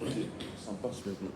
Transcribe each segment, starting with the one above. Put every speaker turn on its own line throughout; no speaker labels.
Ok, ça passe maintenant.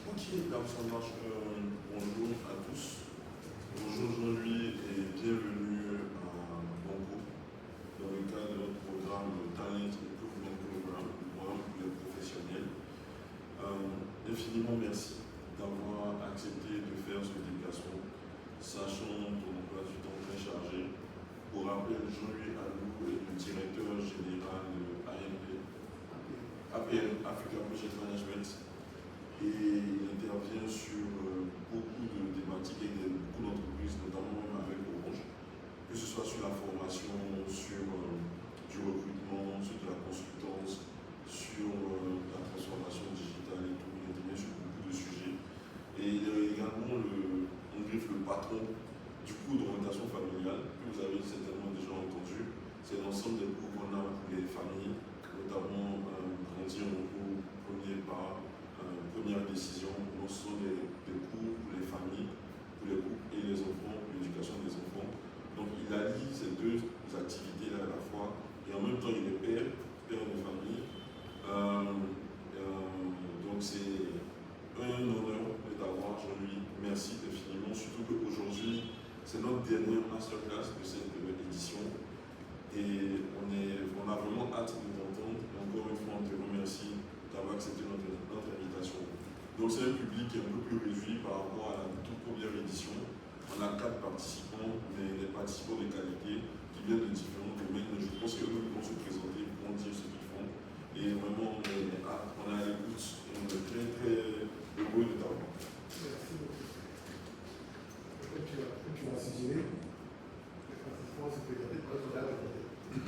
Ok, donc ça marche. Bonjour à tous. Bonjour Jean-Louis et bienvenue à Bongo dans le cadre de notre programme Talent Improvement Program, le programme pour les professionnels. Infiniment merci d'avoir accepté de faire ce déplacement, sachant ton emploi du temps très chargé. Pour rappel, Jean-Louis Alou est le directeur général de APM, Africa Project Management, et il intervient sur beaucoup de thématiques et beaucoup d'entreprises, notamment même avec Orange, que ce soit sur la formation, sur du recrutement, sur de la consultance, sur la transformation digitale et tout. Il intervient sur beaucoup de sujets. Et il est également on griffe le patron du cours d'orientation familiale, que vous avez certainement déjà entendu. C'est l'ensemble des cours qu'on a pour les familles, notamment grandir en cours, premier pas, première décision. Donc ce sont des cours pour les familles, pour les couples et les enfants, pour l'éducation des enfants. Donc il allie ces deux activités-là à la fois, et en même temps il est père de famille. Donc c'est un honneur de t'avoir, Jean-Louis. Merci infiniment, surtout qu'aujourd'hui c'est notre dernière masterclass de cette édition. Et on a vraiment hâte de t'entendre. Et encore une fois, on te remercie d'avoir accepté notre invitation. Donc c'est un public un peu plus réduit par rapport à la toute première édition. On a 4 participants, mais des participants de qualité qui viennent de différents domaines. Je pense qu'eux vont se présenter, vont dire ce qu'ils font. Et vraiment, on a à l'écoute et on est très très heureux de t'avoir.
Merci beaucoup. Tu vas suggérer. On se peut garder pour être là. Ok.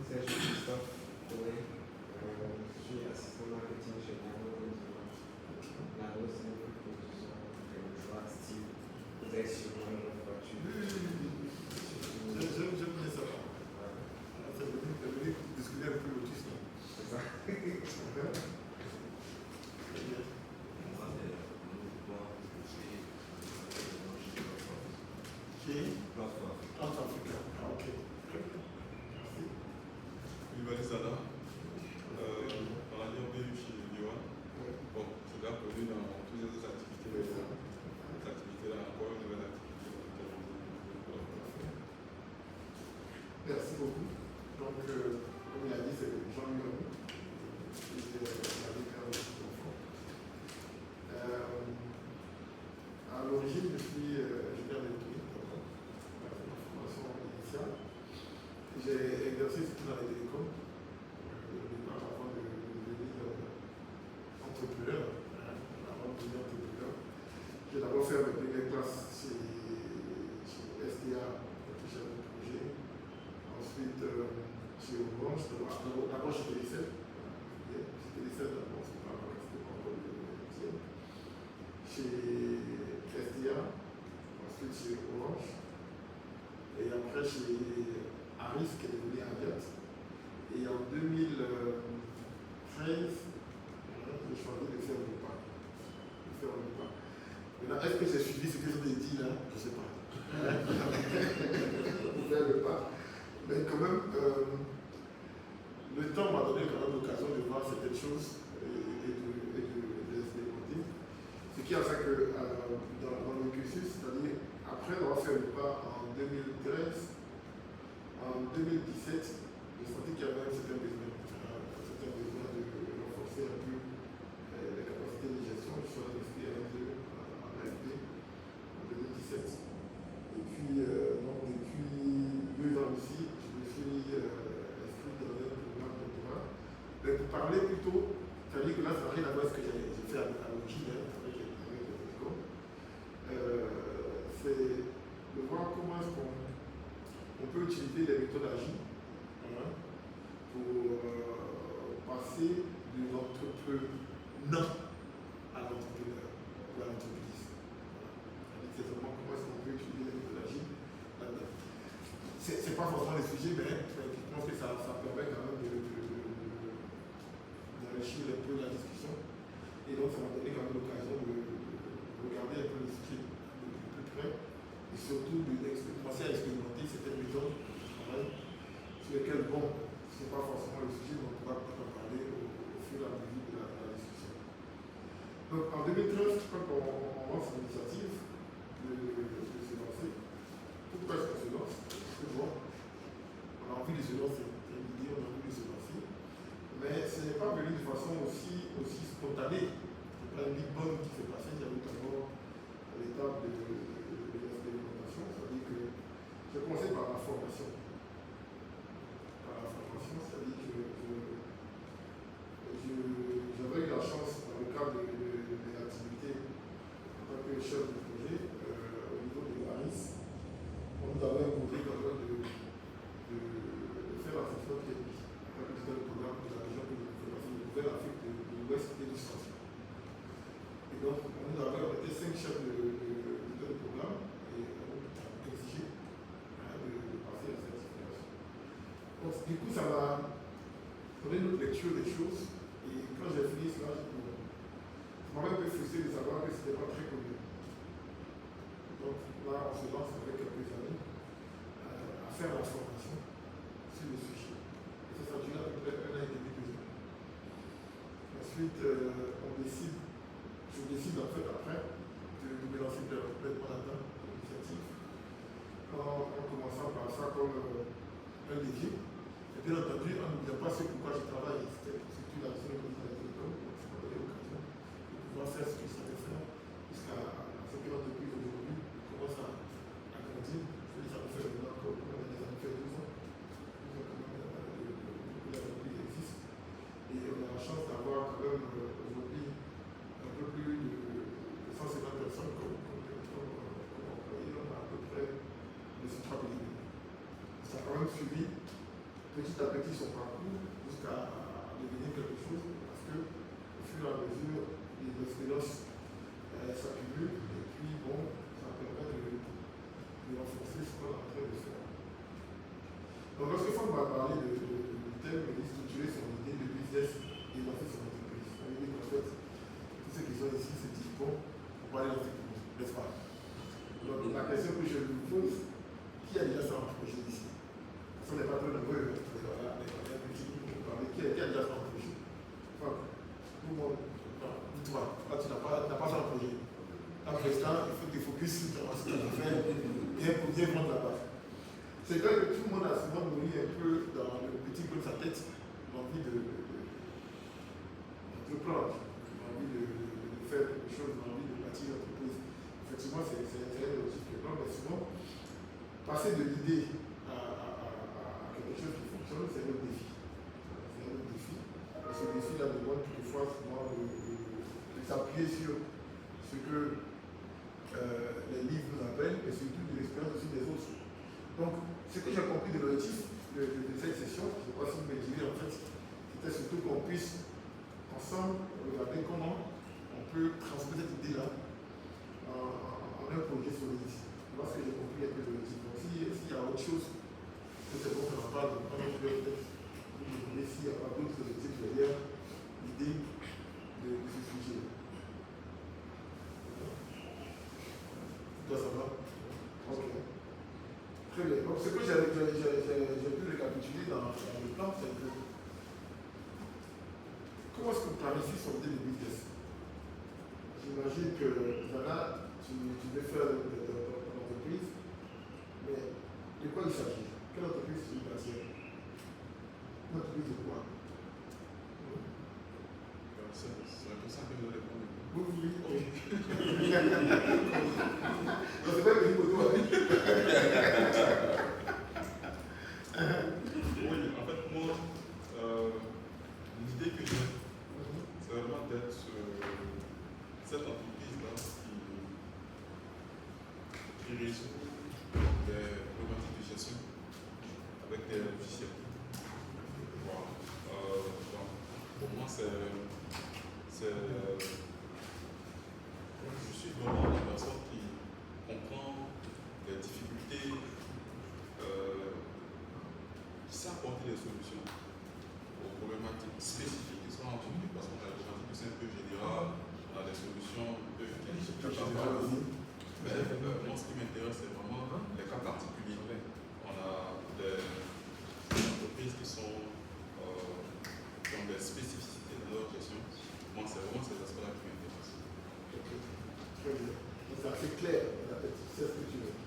C'est Christophe Corée. Je suis assistant marketing chez Nano. Nano, c'est une production de choix style. Vous avez sûrement une voiture.
J'aime bien ça. Ça veut dire discuter un peu l'autiste.
C'est ça.
Africa. Ok. Merci.
Sada, par ailleurs, on est chez Lyon. Bon, c'est déjà connu dans toutes les autres activités. Cette activité-là, encore une nouvelle activité.
Merci beaucoup. Donc, comme il a dit, c'est Jean-Louis qui était avec enfant. À l'origine, je suis ingénieur d'électronique, ma formation initiale. J'ai exercé surtout dans les télécoms, avant de devenir entrepreneur. J'ai d'abord fait mes premières classes chez SDA, chef de projet. Ensuite, chez Orange, d'abord chez Télécel. Chez Télécel, d'abord, c'était pas encore le métier. Chez SDA, ensuite chez Orange. Et après chez Aris, qui est devenu Aviat. Et en 2013, j'ai choisi de faire le pas. Maintenant, est-ce que j'ai suivi ce que je vous ai dit là? Je ne sais pas. Pour faire le pas. Mais quand même, le temps m'a donné quand même l'occasion de voir certaines choses et de les démonter. Ce qui a fait que dans le cursus, c'est-à-dire après avoir fait le pas en 2013, en 2017, j'ai senti qu'il y avait un certain besoin de renforcer un peu les capacités de gestion. Je suis resté en AFP en 2017. Et puis, depuis parler plutôt, c'est-à-dire que là, ça n'a rien à voir avec ce que j'ai fait à l'origine, avec l'école. C'est de voir comment est-ce qu'on peut utiliser les méthodes agiles pour passer de l'entrepreneur à l'entrepreneur ou à l'entreprise. C'est vraiment comment est-ce qu'on peut utiliser les méthodes agiles là-dedans. C'est pas forcément le sujet, mais je pense que ça permet quand même d'enrichir un peu la discussion. Et donc, ça m'a donné quand même l'occasion de regarder un peu le sujet de plus près et surtout de commencer à expérimenter certaines méthodes sur lesquelles, bon, ce n'est pas forcément le sujet, mais on pourra peut-être en parler au fur et à mesure de la discussion. Donc, en 2013, je crois qu'on lance l'initiative de se lancer. Pourquoi est-ce qu'on se lance? Parce que bon, on a envie de se lancer, c'est une idée, on a envie de se lancer. Mais ce n'est pas venu de façon aussi spontanée. Ce n'est pas une big bang qui s'est passée, il y avait d'abord l'étape de l'expérimentation, c'est-à-dire que j'ai commencé par la formation. C'est-à-dire que j'avais eu la chance, dans le cadre de mes activités en tant que chef de projet au niveau de l'ARIS, on nous avait imposé quand même de faire la section technique. C'était le programme de la région que nous faisons, de l'Afrique de l'Ouest et du Centre. Et donc, on nous avait été 5 chefs de programme et on nous a exigé de passer la certification. Donc, du coup, ça m'a donné une autre lecture des choses. Et quand j'ai fini cela, ça m'a un peu frustré de savoir que ce n'était pas très connu. Donc là, on se lance avec quelques amis à faire la formation sur le sujet. Et ça dure à peu près 1 an et demi, 2 ans. Ensuite, je décide en fait après de me lancer complètement là-dedans, dans l'initiative, en commençant par ça comme un défi. Et bien entendu, en n'oubliant pas ce pourquoi je travaille, c'était surtout la zone de l'école, donc ça m'a donné l'occasion de pouvoir faire ce que je savais faire jusqu'à ce que l'entreprise aujourd'hui commence à grandir. Je dis ça me fait maintenant comme on a déjà fait 12 ans. 12 ans quand même que l'entreprise existe. Et on a la chance d'avoir quand même aujourd'hui un peu plus de 150 personnes comme employés. On a à peu près de 3 millions. Ça a quand même suivi petit à petit son parcours jusqu'à devenir quelque chose parce que au fur et à mesure les expériences s'accumulent et puis bon, ça permet de renforcer ce qu'on est en train de faire. Donc lorsque Franck m'a parlé du thème de structurer son idée de business et lancer son entreprise, ça veut dire qu'en fait, tous ceux qui sont ici se disent bon, on va aller lancer pour nous, n'est-ce pas? Donc la question que je lui pose, qui a déjà ça en projet ici? Ce n'est pas trop nombreux, voilà, mais on a un petit peu pour parler. Qui a déjà fait un projet? Enfin, tout le monde. Non, dis-moi, là tu n'as pas fait un projet. En président, il faut que tu focuses sur ce que tu as fait, bien prendre la base. C'est vrai que tout le monde a souvent nourri un peu dans le petit peu de sa tête l'envie d'entreprendre, l'envie de faire quelque chose, l'envie de bâtir une entreprise. Effectivement, c'est un objectif que non, mais souvent, passer de l'idée à quelque chose qui fonctionne, c'est un autre défi. C'est un autre défi. Et ce défi-là demande toutefois souvent de s'appuyer sur ce que les livres nous appellent et surtout de l'expérience aussi des autres. Donc, ce que j'ai compris de l'objectif de cette session, je ne sais pas si vous me direz en fait, c'était surtout qu'on puisse ensemble regarder comment on peut transmettre cette idée-là en un projet solide. Voilà ce que j'ai compris avec l'objectif. Donc, s'il y a autre chose, c'est bon qu'on en parle, on peut peut-être vous demander s'il n'y a pas d'autres objectifs derrière l'idée de ce sujet. Toi, ça va? Ok. Très bien. Donc, ce que j'ai pu récapituler dans le plan, c'est que comment est-ce qu'on planifie son idée de business? J'imagine que Zana, tu veux faire ton entreprise, mais de quoi il s'agit? Quelle entreprise tu veux bâtir? Une entreprise de quoi?
C'est un peu ça que je réponds.
Oui. C'est pas que je me dois.
Oui, en fait, moi, l'idée que j'ai qui résout des problématiques de gestion avec des logiciels. Voilà. Donc, pour moi, je suis vraiment la personne qui comprend les difficultés, qui sait apporter des solutions aux problématiques spécifiques qui sont entreprises, parce qu'on a des gens qui sont un peu général, on a des solutions un peu qui mais moi, ce qui m'intéresse, c'est vraiment les cas particuliers. On a des entreprises qui ont des spécificités dans leur gestion. Moi, c'est vraiment ces aspects-là qui m'intéressent.
Très bien. Donc, c'est assez clair, tu sais ce que tu veux.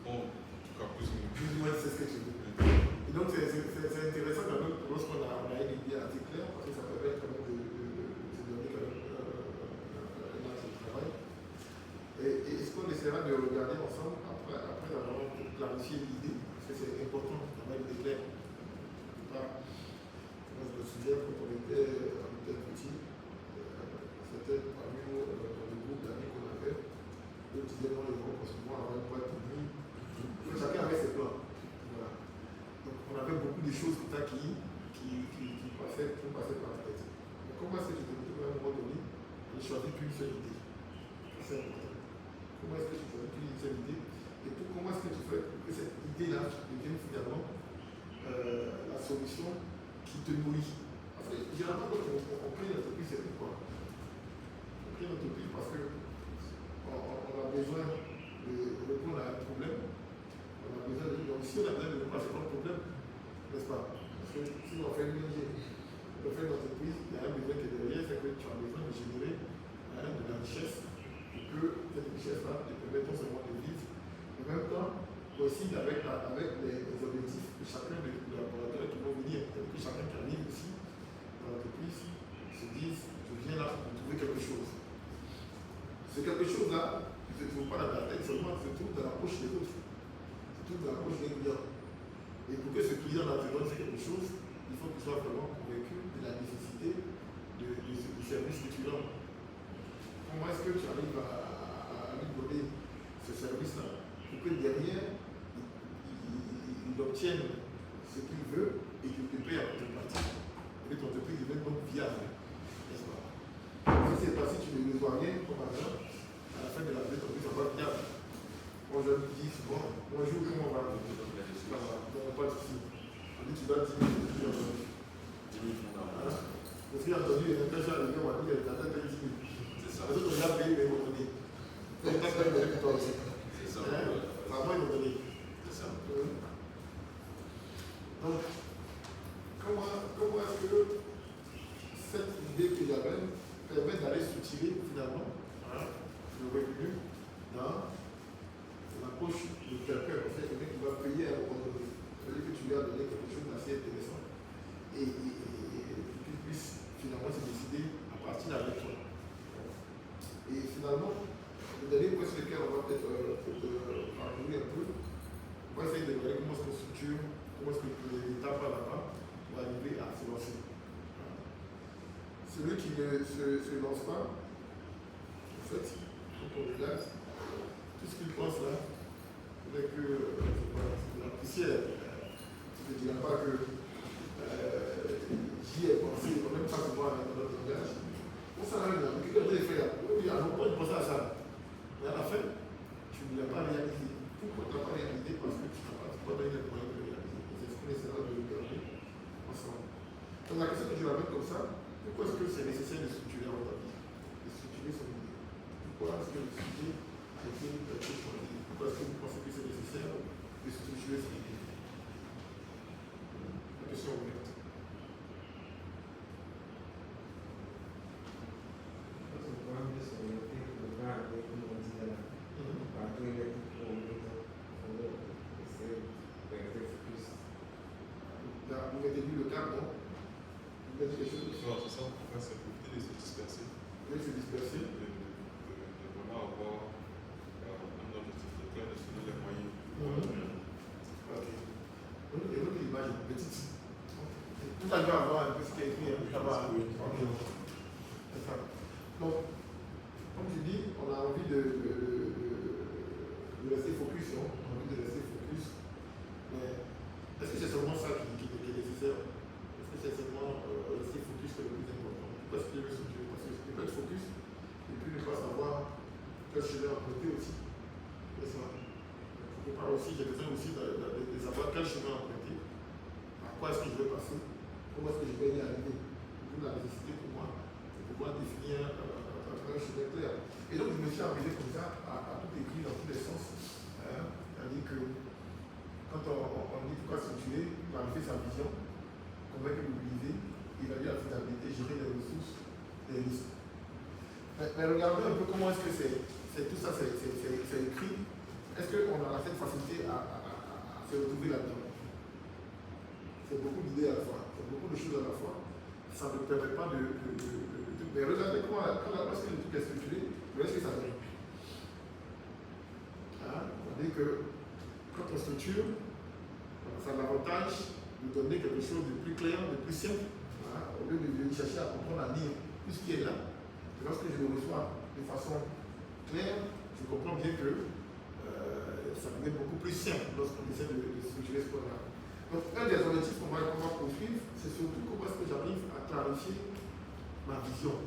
Bon, en tout cas, plus
Plus ou moins, c'est ce que tu veux. Et donc, c'est intéressant quand même, lorsqu'on a une idée assez claire, parce que ça permet quand même de donner quand même un axe de travail. Et est-ce qu'on essaiera de regarder ensemble, après avoir clarifié l'idée, parce que c'est important d'avoir une idée claire. Moi, je me souviens quand on était petit, c'était parmi nous, dans le groupe d'amis qu'on avait, eux disaient non, les gens, parce que moi, avant une boîte de nuit, chacun avait ses plans. Voilà. Donc, on avait beaucoup de choses comme ça qui passaient par la tête. Mais comment est-ce que tu te retrouves à un moment donné et choisir qu'une seule idée? C'est important. Comment est-ce que tu choisis qu'une seule idée? Et comment est-ce que tu fais pour que cette idée-là devienne finalement la solution qui te nourrit? Parce que généralement, quand on crée une entreprise, c'est pourquoi? On crée une entreprise parce qu'on a besoin de répondre à un problème. On a besoin de. Donc, si on a besoin de répondre à ce problème, n'est-ce pas? Parce que si on fait une entreprise, il y a un besoin qui est derrière, c'est que tu as besoin de générer de la richesse pour que cette richesse-là te permette non seulement de vivre, mais en même temps aussi avec les objectifs de chacun des collaborateurs qui vont venir, que chacun qui arrive aussi dans l'entreprise se dise je viens là pour trouver quelque chose. Ce quelque chose-là, ne se trouve pas dans ta tête seulement, se trouve dans la poche des autres, se trouve dans la poche des clients. Et pour que ce client-là te donne quelque chose, il faut qu'il soit vraiment convaincu de la nécessité du service que tu donnes. Comment est-ce que tu arrives à lui donner ce service-là pour que derrière, il obtienne ce qu'il veut et qu'il te paye en contrepartie. Et que ton entreprise devienne donc viable. N'est-ce pas? Si c'est pas si tu ne reçois rien comme argent, à la fin de la vie, ton entreprise n'est pas viable. Moi, je me dis souvent, bonjour, comment on va? Pas de souci. On dit tu dois 10 000.
10 000 francs d'argent.
Parce qu'il a entendu, il y a un peu ça, on m'a dit qu'il y a 10 000.
C'est ça.
Les autres, on a payé, mais ils m'ont donné. C'est ça.
C'est ça.
Vraiment, ils m'ont donné.
C'est ça.
Donc, comment est-ce que cette idée que j'avais permet d'aller soutirer finalement le revenu dans la poche de quelqu'un, en fait, quelqu'un qui va payer à un moment donné. C'est-à-dire que tu lui as donné quelque chose d'assez intéressant et qu'il puisse finalement se décider à partir avec toi. Et finalement, le dernier point sur lequel on va peut-être parler un peu, on va essayer de regarder comment est-ce qu'on structure, comment est-ce que l'étape va là-bas pour arriver à se lancer. Celui qui ne se lance pas, en fait, quand on regarde, tout ce qu'il pense là, c'est que c'est la poussière. Je ne dirais pas que j'y ai pensé, même pas que moi dans notre langage. On s'en a rien, mais quelqu'un d'autre fait là. Oui, alors pourquoi tu pensais à ça? Mais à la fin, tu ne l'as pas réalisé. Pourquoi tu n'as pas réalisé? Parce que tu n'as pas donné les moyens de réaliser. C'est ce qu'on essaiera de regarder ensemble. Donc la question que je l'amène comme ça, pourquoi est-ce que c'est nécessaire de structurer dans ta vie? De structurer son idée. Pourquoi est-ce que le sujet a été choisi? Pourquoi est-ce que vous pensez que c'est nécessaire de structurer son idée? La question est ouverte. Vous mettez vu le cap, non? Vous mettez quelque chose?
Non, c'est ça, en fait, c'est pour éviter de se disperser.
De se disperser.
De vraiment avoir un objectif clair, de se donner les moyens.
Ok. Et l'autre image, petite. Tout à l'heure, avoir un peu ce qui est écrit, ça va. C'est ça. Donc, comme tu dis, on a envie de rester focus mission, on a envie de rester focus. Mais est-ce que c'est seulement ça qui est nécessaire? Est-ce que c'est seulement rester focus qui est le plus important? Pourquoi est-ce que je veux structurer? Parce que je peux être focus et puis ne pas savoir quel chemin emprunter aussi. N'est-ce pas? Je parle aussi, j'ai besoin aussi de savoir quel chemin emprunter, à quoi est-ce que je vais passer, comment est-ce que je vais y arriver. D'où la nécessité pour moi de pouvoir définir un chemin clair. Et donc je me suis amusé comme ça à tout écrire dans tous les sens. C'est-à-dire que quand on dit pourquoi structurer, clarifier sa vision, convaincre et mobiliser, évaluer la faisabilité, gérer les ressources, les risques. Mais regardez un peu comment est-ce que tout ça c'est écrit. Est-ce qu'on a cette facilité à se retrouver là-dedans? C'est beaucoup d'idées à la fois, c'est beaucoup de choses à la fois. Ça ne permet pas de mais regardez comment, lorsque le truc est structuré, regardez ce que ça donne. C'est-à-dire que quand on structure, ça a l'avantage de donner quelque chose de plus clair, de plus simple, au lieu de chercher à comprendre, à lire tout ce qui est là. Et lorsque je le reçois de façon claire, je comprends bien que ça devient beaucoup plus simple lorsqu'on essaie de structurer ce programme. Donc, un des objectifs qu'on va poursuivre, c'est surtout comment est-ce que j'arrive à clarifier ma vision.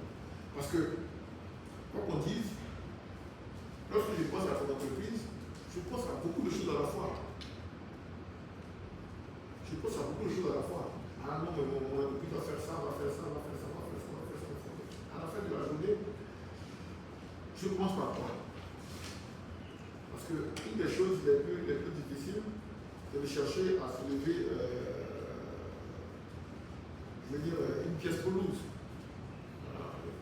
Parce que, quoi qu'on dise, lorsque je pense à mon entreprise, je pense à beaucoup de choses à la fois. Je pense à beaucoup de choses à la fois. Ah non, mais mon entreprise va faire ça, va faire ça, va faire ça, va faire ça, va faire ça, va faire ça. À la fin de la journée, je commence par quoi? Parce que une des choses les plus difficiles, c'est de chercher à se lever, une pièce pour loose.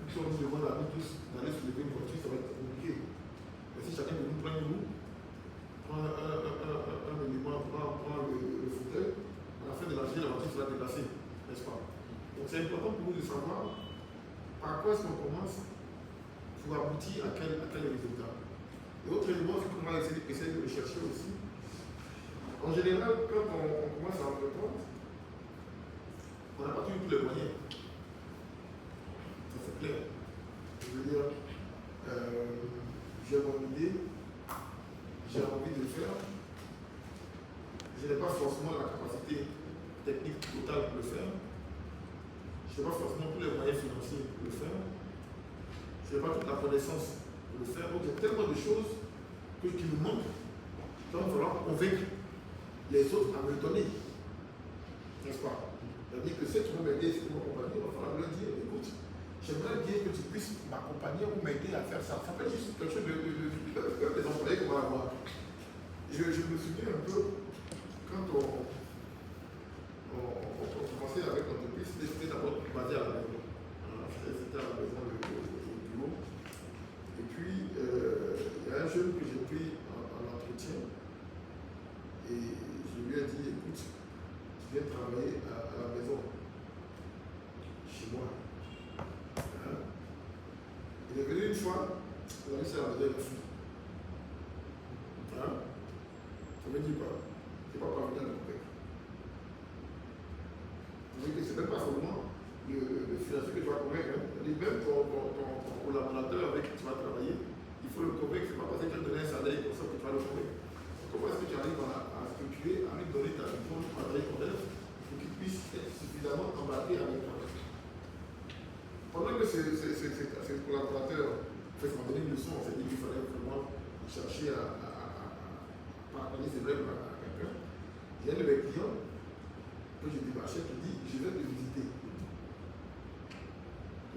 Si on nous demande à nous tous d'aller se lever une voiture, ça va être compliqué. Mais si chacun de nous prend une roue, prend un élément, prend le fauteuil, à la fin de la journée, la voiture sera déplacée, n'est-ce pas? Donc c'est important pour nous de savoir par quoi est-ce qu'on commence pour aboutir à quel résultat. Et autre élément, c'est qu'on va essayer de le chercher aussi. En général, quand on commence à entreprendre, on n'a pas tous les moyens. Ça c'est clair. Je veux dire, j'ai mon idée, j'ai envie de le faire. Je n'ai pas forcément la capacité technique totale pour le faire. Je n'ai pas forcément tous les moyens financiers pour le faire. Je n'ai pas toute la connaissance pour le faire. Donc il y a tellement de choses qui me manquent. Donc il va falloir convaincre les autres à me le donner. N'est-ce pas? C'est-à-dire que ceux qui vont m'aider, ceux qui vont m'accompagner, il va falloir leur dire, écoute, j'aimerais bien que tu puisses m'accompagner ou m'aider à faire ça. Ça peut être juste quelque chose des employés qu'on va avoir. Je me souviens un peu, quand on commençait avec l'entreprise, c'était d'abord basé à la maison. C'était à la maison, le bureau. Et puis, il y a un jeune que j'ai pris en entretien et je lui ai dit, écoute, tu viens travailler à la maison, chez moi. Il est venu une fois, il a vu ça à la maison, il a fui. Ça me dit pas, c'est pas parvenir à le convaincre. C'est même pas seulement le financier que tu vas convaincre, même ton collaborateur avec qui tu vas travailler, il faut le convaincre, c'est pas parce que tu as donné un salaire comme ça que tu vas le convaincre. Comment est-ce que tu arrives à structurer, à lui donner ta vision, à travailler ton rêve, pour qu'il puisse être suffisamment embarqué avec toi? Pendant que ce collaborateur m'a donné une leçon, on s'est dit qu'il fallait vraiment chercher à partager ses rêves à quelqu'un. Il y a un de mes clients que j'ai démarché qui dit, je vais te visiter.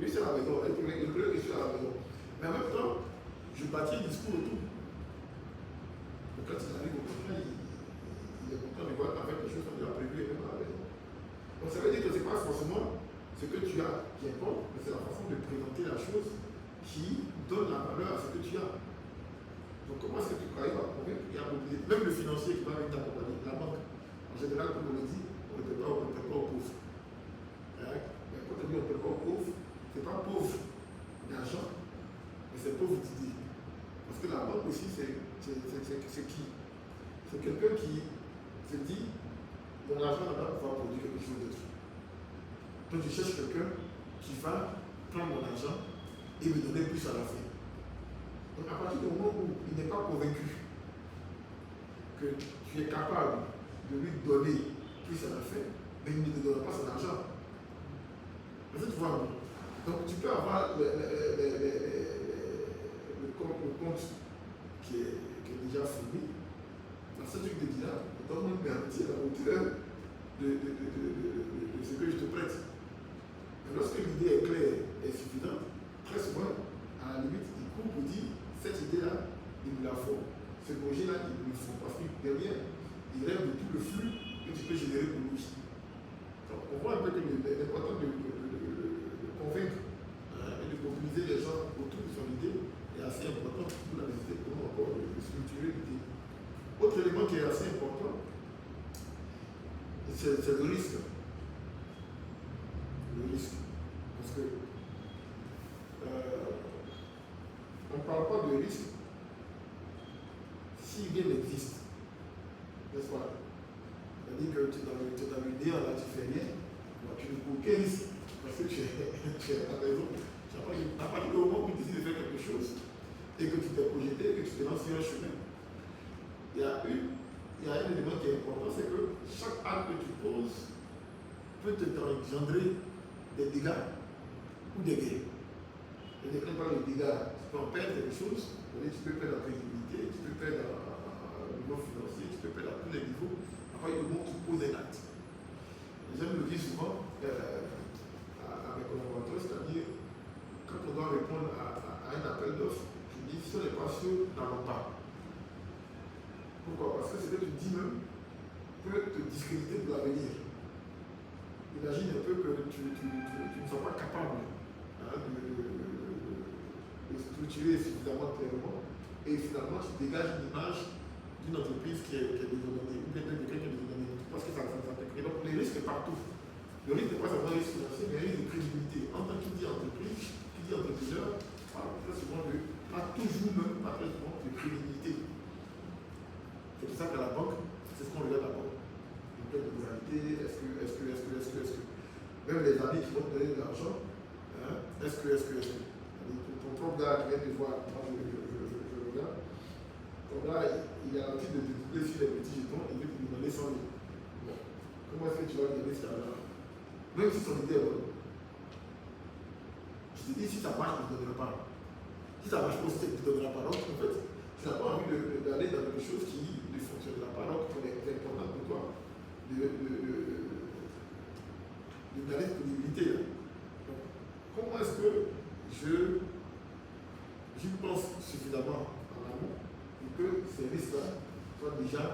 Lui, c'est à la maison, il voulait que je sois à la maison. Mais en même temps, je bâtis un discours autour. Donc quand il arrive au contrat, il est content de voir qu'en fait, les choses sont déjà prévues même à la maison. Donc ça veut dire que ce n'est pas forcément ce que tu as qui est bon, mais c'est la façon de présenter la chose qui donne la valeur à ce que tu as. Donc comment est-ce que tu arrives à convaincre et à mobiliser? Même le financier qui va venir t'accompagner, la banque, en général, comme on le dit, on ne peut pas aux pauvres. Mais quand on dit on ne peut pas aux pauvres, ce n'est pas pauvre d'argent, mais c'est pauvre d'idées. Parce que la banque aussi, c'est qui? C'est quelqu'un qui se dit, mon argent là-bas va produire quelque chose d'autre. Donc je cherche quelqu'un qui va prendre mon argent et me donner plus à la fin. Donc à partir du moment où il n'est pas convaincu, que tu es capable de lui donner plus à la fin, mais il ne te donnera pas son argent. Est-ce que tu vois? Donc tu peux avoir le compte qui est déjà fourni. La seule truc de dire, donne-moi une garantie à la hauteur de ce que je te prête. Mais lorsque l'idée est claire et suffisante, très souvent, à la limite, il court pour dire cette idée-là, il nous la faut. Ce projet-là, il nous le faut. Parce que derrière, il rêve de tout le flux que tu peux générer pour lui. Donc, on voit un peu que l'important de convaincre et de mobiliser les gens autour de son idée est assez important pour la nécessité de comment encore de structurer l'idée. Autre élément qui est assez important, c'est le risque. Le risque. Parce que on ne parle pas de risque si rien n'existe. N'est-ce pas? C'est-à-dire que tu es dans le néant, là, tu ne fais rien, tu ne cours aucun risque. Parce que tu es à la maison. À partir du moment où tu décides de faire quelque chose et que tu t'es projeté, que tu te lances sur un chemin, il y a un élément qui est important, c'est que chaque acte que tu poses peut te engendrer des dégâts ou des gains. Je ne parle pas des dégâts, tu peux en perdre quelque chose, tu peux perdre la crédibilité, tu peux perdre le niveau financier, tu peux perdre à tous les niveaux, à partir du moment où tu poses un acte. J'aime le dire souvent à mes collaborateurs, c'est-à-dire quand on doit répondre à un appel d'offres, je dis si on n'est pas sûr, n'allons pas. Pourquoi? Parce que ce que tu dis même peut te discréditer pour l'avenir. Imagine un peu que tu ne sois pas capable de structurer suffisamment clairement et finalement tu dégages une image d'une entreprise qui est désordonnée ou bien de quelqu'un qui est désordonné. Parce que ça t'inquiète. Donc les risques partout. Le risque n'est pas seulement un risque financier, mais un risque de crédibilité. En tant qu'il dit entreprise, qui dit entrepreneur, parle très souvent pas toujours même, pas très souvent de crédibilité. C'est pour ça qu'à la banque, c'est ce qu'on regarde d'abord. Une pleine de moralité, est-ce que. Même les amis qui vont te donner de l'argent, est-ce que. Ton propre gars qui vient te voir, moi je regarde, ton gars, il a l'habitude de te doubler sur les petits jetons, il veut te demander 100 000. Bon. Comment est-ce que tu vas gagner cet argent? Même si son idée est bonne. Je te dis, si ça marche, il ne te donnera pas. Si ça marche pas, il ne te donnera pas. Donc, en fait, tu n'as pas envie d'aller dans quelque chose qui ne fonctionnera pas. Donc, c'est important pour toi de garder cette crédibilité. Donc, comment est-ce que j'y pense suffisamment en amont pour que ces risques-là soient déjà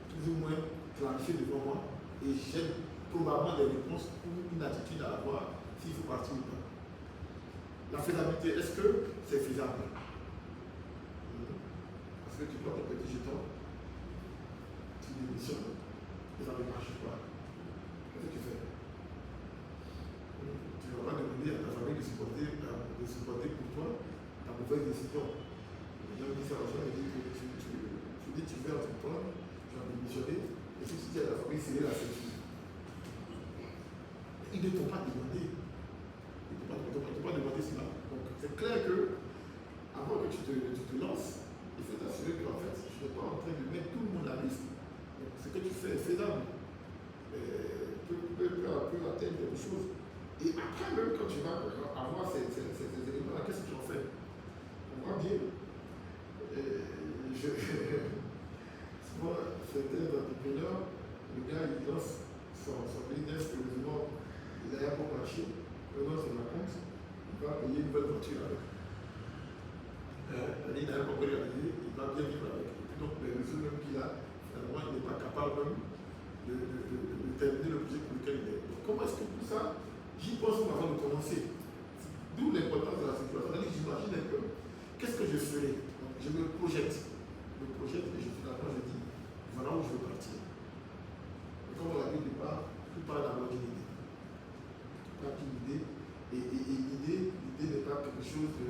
plus ou moins clarifiés devant moi et j'ai probablement des réponses ou une attitude à avoir s'il faut partir ou pas. La faisabilité, est-ce que c'est faisable? Parce que tu prends ton petit jeton, tu démissionnes et ça ne marche pas. Qu'est-ce que tu fais? Tu ne vas pas demander à ta famille de supporter pour toi ta mauvaise décision. Les gens me disent ça, ils disent que tu veux entreprendre, tu vas démissionner, et si tu dis à la famille, c'est la ceinture. Ils ne t'ont pas demandé. Ils ne t'ont pas demandé cela. Donc c'est clair que avant que tu te lances, il faut t'assurer qu'en fait, tu n'es pas en train de mettre tout le monde à risque. Donc ce que tu fais est faisable. Peut atteindre quelque chose. Et après, même quand tu vas avoir ces éléments-là, qu'est-ce que tu en fais? On voit bien. Souvent, certains entrepreneurs, le gars, il lance son business, heureusement, il a un bon marché, il lance son compte, il va payer une belle voiture avec. Il n'a pas encore réalisé, il va bien vivre avec. Et puis donc, les réseaux même qu'il a, finalement, il n'est pas capable même de terminer le projet pour lequel il est. Donc, comment est-ce que tout ça, j'y pense avant de commencer. D'où l'importance de la situation. J'imagine un peu, qu'est-ce que je ferai? Donc, je me projette. Et finalement, je dis, voilà où je veux partir. Et comme on l'a dit au départ, tout part d'avoir une idée. Tout part d'une idée. Et l'idée n'est pas quelque chose de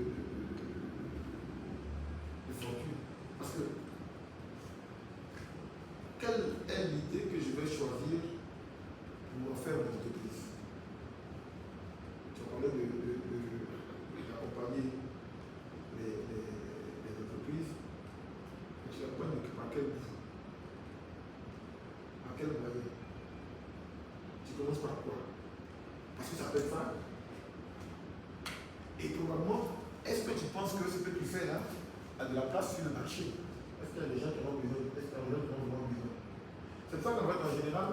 fortune. Parce que, quelle est l'idée que je vais choisir pour en faire mon entreprise? Tu as parlé d'accompagner les entreprises, mais tu l'accompagnes par quel bout? commence par quoi? Parce que ça peut être ça. Et probablement, est-ce que tu penses que ce que tu fais là a de la place sur le marché? Est-ce qu'il y a des gens qui ont besoin? Est-ce qu'il y a des gens qui ont vraiment besoin? C'est ça qu'en fait, en général,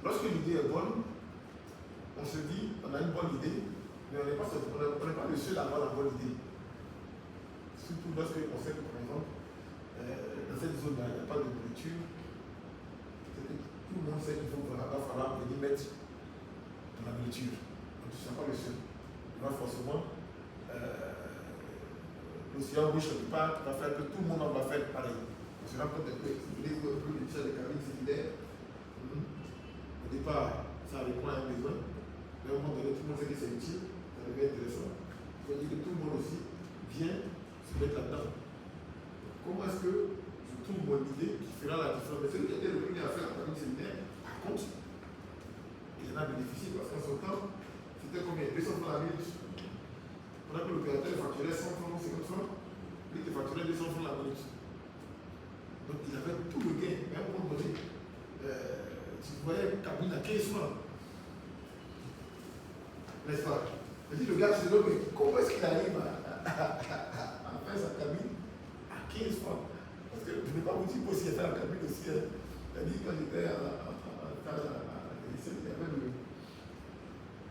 lorsque l'idée est bonne, on se dit, on a une bonne idée, mais on n'est pas le seul à avoir la bonne idée. Surtout lorsque on sait que, par exemple, dans cette zone-là, il n'y a pas de nourriture, c'est que tout le monde sait qu'il va falloir venir mettre de la nourriture. Donc, tu ne seras pas le seul. Il va forcément, l'océan bouge quelque part, qui va faire que tout le monde va faire pareil. On se rend compte que si vous voulez un peu l'utilisation des cabines cellulaires, au départ, ça répond à un besoin. Mais à un moment donné, tout le monde sait que c'est utile, ça devient intéressant. Il faut dire que tout le monde aussi vient se mettre là-dedans. Comment est-ce que je trouve mon idée qui fera la différence? Mais celui qui a été le premier à faire la cabine cellulaire, par contre, il en a bénéficié parce qu'en son temps, c'était combien? 200 francs la minute. Pendant que l'opérateur facturait 100 francs, 50 francs, lui qui facturait 200 francs la minute. Donc il avait tout le gain. Mais à un moment donné, tu voyais une cabine à 15 francs. N'est-ce pas? Je dis, le gars, je dis, mais comment est-ce qu'il arrive à faire sa cabine à 15 francs? Parce que je ne vais pas vous dire qu'il était en cabine aussi. C'est-à-dire, quand j'étais à l'essai,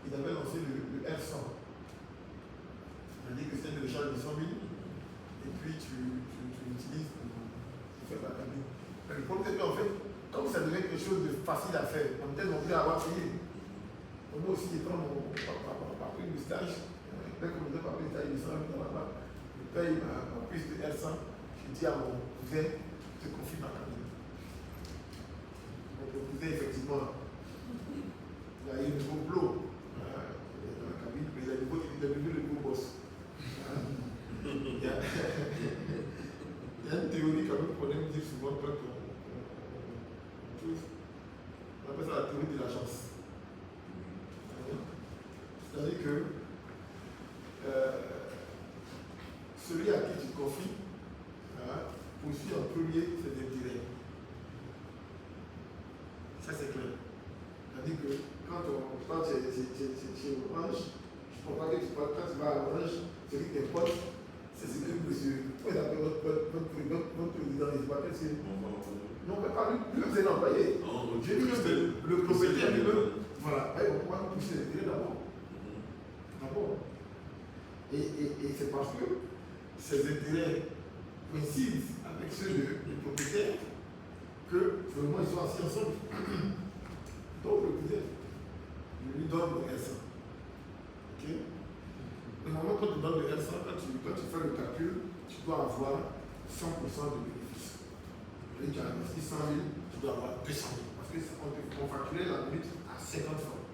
il avait lancé le R100. C'est-à-dire que c'est une recharge de 100 000 et puis tu l'utilises pour faire la cabine. Mais le problème, c'est qu'en fait, comme ça devient quelque chose de facile à faire, on peut-être non plus avoir payé. Moi aussi, étant après le stage, dès qu'on me dit après le stage, il descend là-bas, je paye ma prise de R100, je dis à mon cousin, je te confie ma cabine. Mon cousin, effectivement, il a eu un nouveau plot dans la cabine, mais il a devenu le nouveau boss. Il y a une théorie quand même qu'on aime dire souvent quand on appelle ça la théorie de la chance. C'est-à-dire que celui à qui tu confies poursuit en premier ses intérêts. Ça c'est clair. C'est-à-dire que quand tu es chez Orange, je ne comprends pas que quand tu vas à Orange, celui qui est pote, c'est ce que monsieur, votre président, il ne pas que c'est. Non, mais pas lui, c'est l'employé. Je dis que le propriétaire lui-même, voilà, on va pousser l'intérêt d'abord. D'abord. Et c'est parce que ces intérêts coïncident avec ceux du propriétaire que vraiment ils sont assis ensemble. Donc le propriétaire, je lui donne le R100. Ok? Le moment quand tu donnes le R100, quand tu fais le calcul, tu dois avoir 100% de bénéfice. Tu as investi 100 000, tu dois avoir 200 000. Parce qu'on facturait la minute à 50 francs.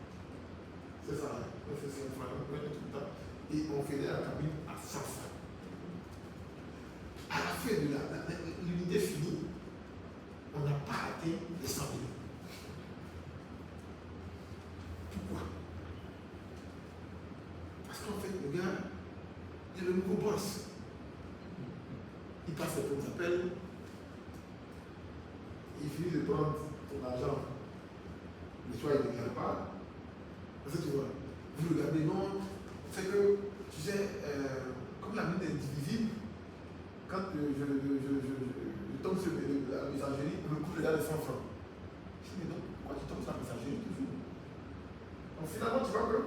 C'est ça, on fait 50 francs, on fait tout le temps. Et on faisait la cabine à 100 francs. À la fin de l'unité finie, on n'a pas atteint les 100 000. Pourquoi? Parce qu'en fait, le gars, il est le nouveau boss. Il passe ses premiers appels, il finit de prendre ton argent, le soir il ne déclare pas. Parce que tu vois, vous regardez, non, c'est que, tu sais, comme la minute est indivisible, quand je tombe sur la messagerie, le coût est de 100 francs. Je dis, mais donc, pourquoi tu tombes sur la messagerie toujours? Donc finalement, tu vois que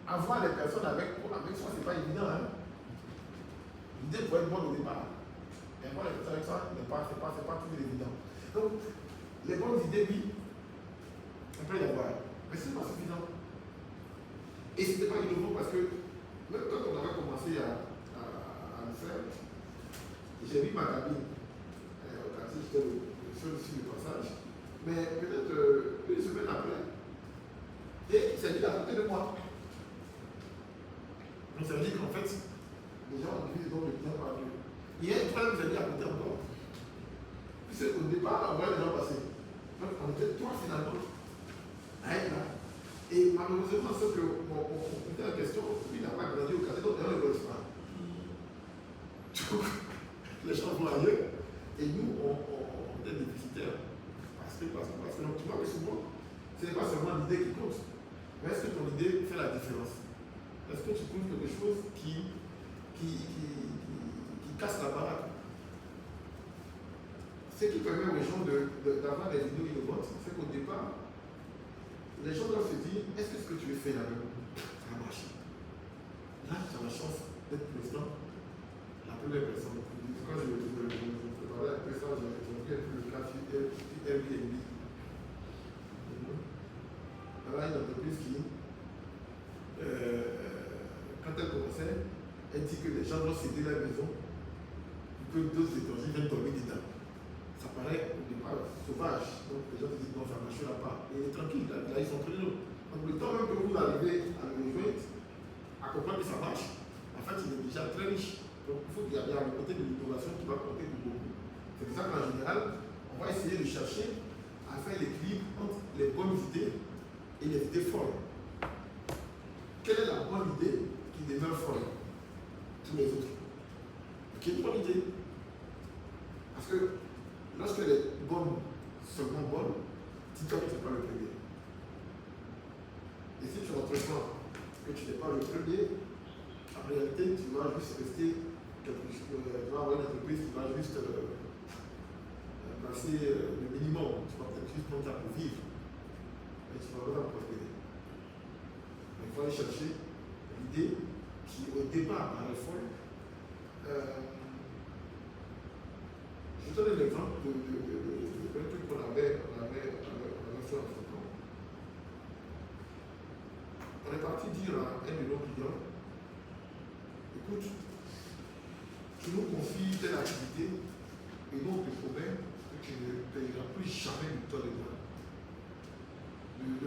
avoir les personnes avec soi, ce n'est pas évident. Hein? L'idée pourrait être bonne au départ. Mais avoir les personnes avec soi, ce n'est pas toujours évident. Donc, les bonnes idées, oui, on peut y avoir. Mais ce n'est pas suffisant. Et ce n'était pas innovant parce que, même quand on avait commencé à le faire, j'ai mis ma cabine. Au quartier, j'étais le seul sur le passage. Mais peut-être une semaine après, et il s'est dit à côté de moi. Donc ça veut dire qu'en fait, les gens ont divisé le temps par deux. Il y a un frère qui s'est dit à côté encore. Puisqu'au départ, on voyait les gens passer. Donc on était trois finalement à être là. Et malheureusement, ce que on était en question, lui n'a pas grandi au quartier, donc il ne le pas. Donc les gens vont ailleurs. Et nous, on était déficitaires. Parce que donc, tu vois que souvent, Ce n'est pas seulement l'idée qui compte. Mais est-ce que ton idée fait la différence? Est-ce que tu trouves quelque chose qui casse la baraque? Ce qui permet aux gens d'avoir des idées innovantes, c'est qu'au départ, les gens doivent se dire, est-ce que ce que tu veux faire là-bas, ça a marché? Là, tu as la chance d'être président, la première personne. Quand je préparais un peu ça, j'avais trouvé un peu le cas Airbnb. Alors, une entreprise qui, quand elle commençait, elle dit que les gens doivent céder la maison pour que d'autres étrangers viennent dormir dedans. Ça paraît au départ sauvage. Donc les gens se disent non, ça ne marchera pas. Et tranquille, là ils sont entre nous. Donc le temps même que vous arrivez à le rejoindre, à comprendre que ça marche, en fait il est déjà très riche. Donc il faut qu'il y ait un côté de l'innovation qui va compter pour beaucoup. C'est pour ça qu'en général, on va essayer de chercher à faire l'équilibre entre les bonnes idées et les idées folles. Quelle est la bonne idée qui demeure folle? Tous les autres. Quelle est une bonne idée? Parce que lorsque les bonnes seront bonnes, dis-toi que tu n'es pas le premier. Et si tu entreprends que tu n'es pas le premier, en réalité, tu vas juste rester quelque chose, tu vas avoir une entreprise qui va juste passer le minimum. Tu vas peut-être juste prendre ça pour vivre. Mais tu vas pas prospérer. Il faut aller chercher l'idée qui, au départ, paraît folle. Je te donne l'exemple d'un truc qu'on avait fait en ce temps. On est parti dire à un de nos clients, écoute, tu nous confies telle activité et nous on te promet que tu ne payeras plus jamais de taux de douane.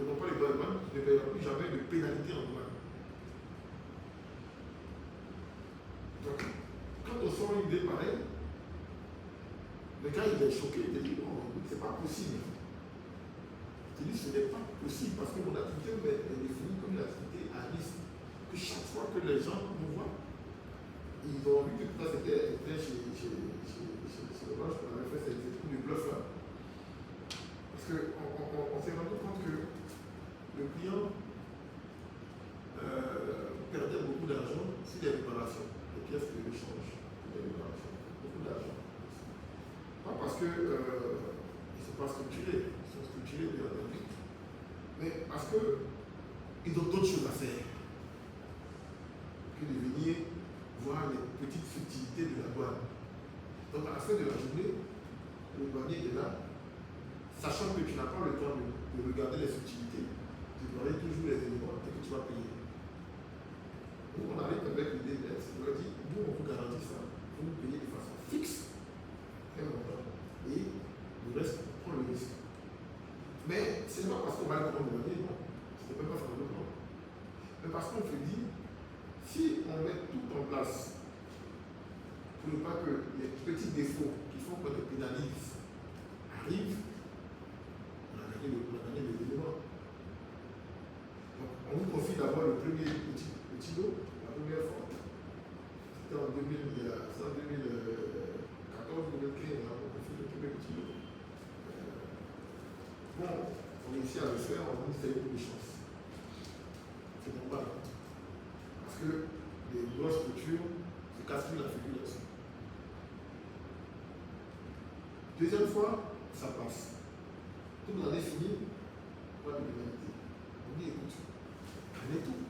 Non pas les droits de douane, tu ne payeras plus jamais de pénalité en douane. Donc, quand on sort une idée pareille, le gars il est choqué, il dit non, c'est pas possible. Je dis ce n'est pas possible parce que mon activité est définie comme une activité à risque. Que chaque fois que les gens nous voient, ils ont vu que tout ça c'était chez le Roche, on avait fait ces coups de bluff là. Parce qu'on s'est rendu compte que le client perdait beaucoup d'argent sur les réparations, les pièces de rechange, les réparations, beaucoup d'argent. Pas parce qu'ils ne sont pas structurés, ils sont structurés bien entendu, mais parce qu'ils ont d'autres choses à faire que de venir voir les petites subtilités de la douane. Donc à la fin de la journée, le douanier est là, sachant que tu n'as pas le temps de regarder les subtilités, tu dois toujours les éléments et que tu vas payer. Nous on arrive avec l'idée nette, on leur dit, nous on vous garantit ça, vous nous payez de façon fixe. Et le reste, on prend le risque. Mais ce n'est pas parce qu'on va le prendre de manière, non. Ce n'est pas ça le plan. Mais parce qu'on se dit, si on met tout en place pour ne pas que les petits défauts qui font qu'on les pénalise arrivent, on a gagné les éléments. Donc, on vous confie d'abord le premier petit lot, la première fois. C'était en 2014. 2015, on a fait le premier petit lot. Bon, on réussit à le faire, on dit que c'est une chance. C'est normal. Parce que les grosses structures se cassent plus la figure là-dessus. Deuxième fois, ça passe. Toute l'année finie, pas de pénalité. On dit écoute, on est tout.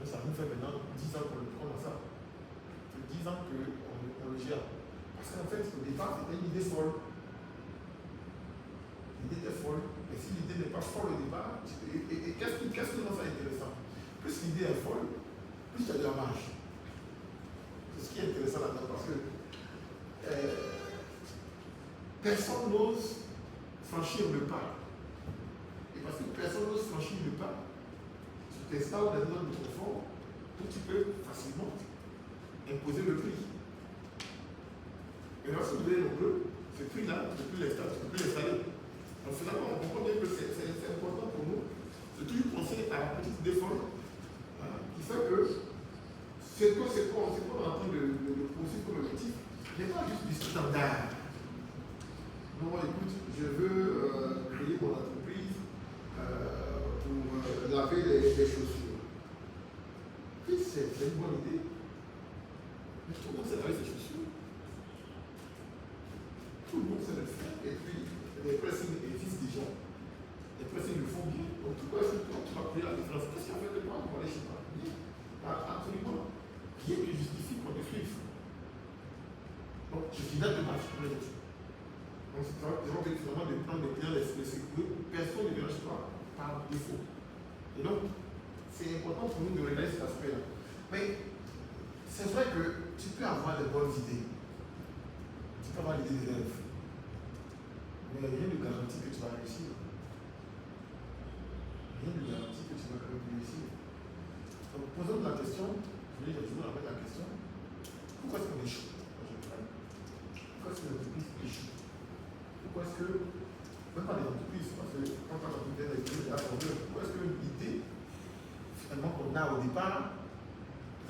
Donc, ça nous fait maintenant 10 ans qu'on le prend dans ça. Ça fait 10 ans qu'on le gère. Parce qu'en fait, au départ, c'était une idée folle. L'idée était folle, mais si l'idée n'est pas folle au départ, et qu'est-ce qui rend ça intéressant? Plus l'idée est folle, plus il y a de la marge. C'est ce qui est intéressant là-dedans, parce que personne n'ose franchir le pas. Et parce que personne n'ose franchir le pas, tu t'installes dans une zone de confort où tu peux facilement imposer le prix. Et lorsque vous êtes nombreux, ce prix-là, tu ne peux plus l'installer. Donc finalement, on comprend bien que c'est important pour nous de toujours penser à la petite idée folle qui fait que ce qu'on est en train de poursuivre comme objectif n'est pas juste du standard. Non, écoute, je veux créer mon entreprise pour laver les chaussures. Oui, c'est une bonne idée. Mais tout le monde sait laver ses chaussures. Tout le monde sait le faire. Et puis, les pressings existent déjà. Les pressings le font bien. Donc, pourquoi est-ce que toi, tu vas payer la différence? Qu'est-ce qu'il y a fait de toi pour aller chez toi? Absolument. Rien qui justifie qu'on te suive. Donc, je viens de marcher pour les autres. Donc, c'est vraiment de prendre des clients, les sécuriser. Personne ne verra chez toi par défaut. Et donc, c'est important pour nous de regarder cet aspect-là. Mais c'est vrai que tu peux avoir de bonnes idées. Tu peux avoir l'idée des rêves. Mais rien ne garantit que tu vas réussir. Rien ne garantit que tu vas quand même réussir. Donc, posons la question, je vais toujours avec la question, pourquoi est-ce qu'on échoue en général? Pourquoi est-ce que l'entreprise échoue? Pourquoi est-ce que, même pas des entreprises, parce que quand on a l'entreprise, pourquoi est-ce que l'idée, finalement, qu'on a au départ,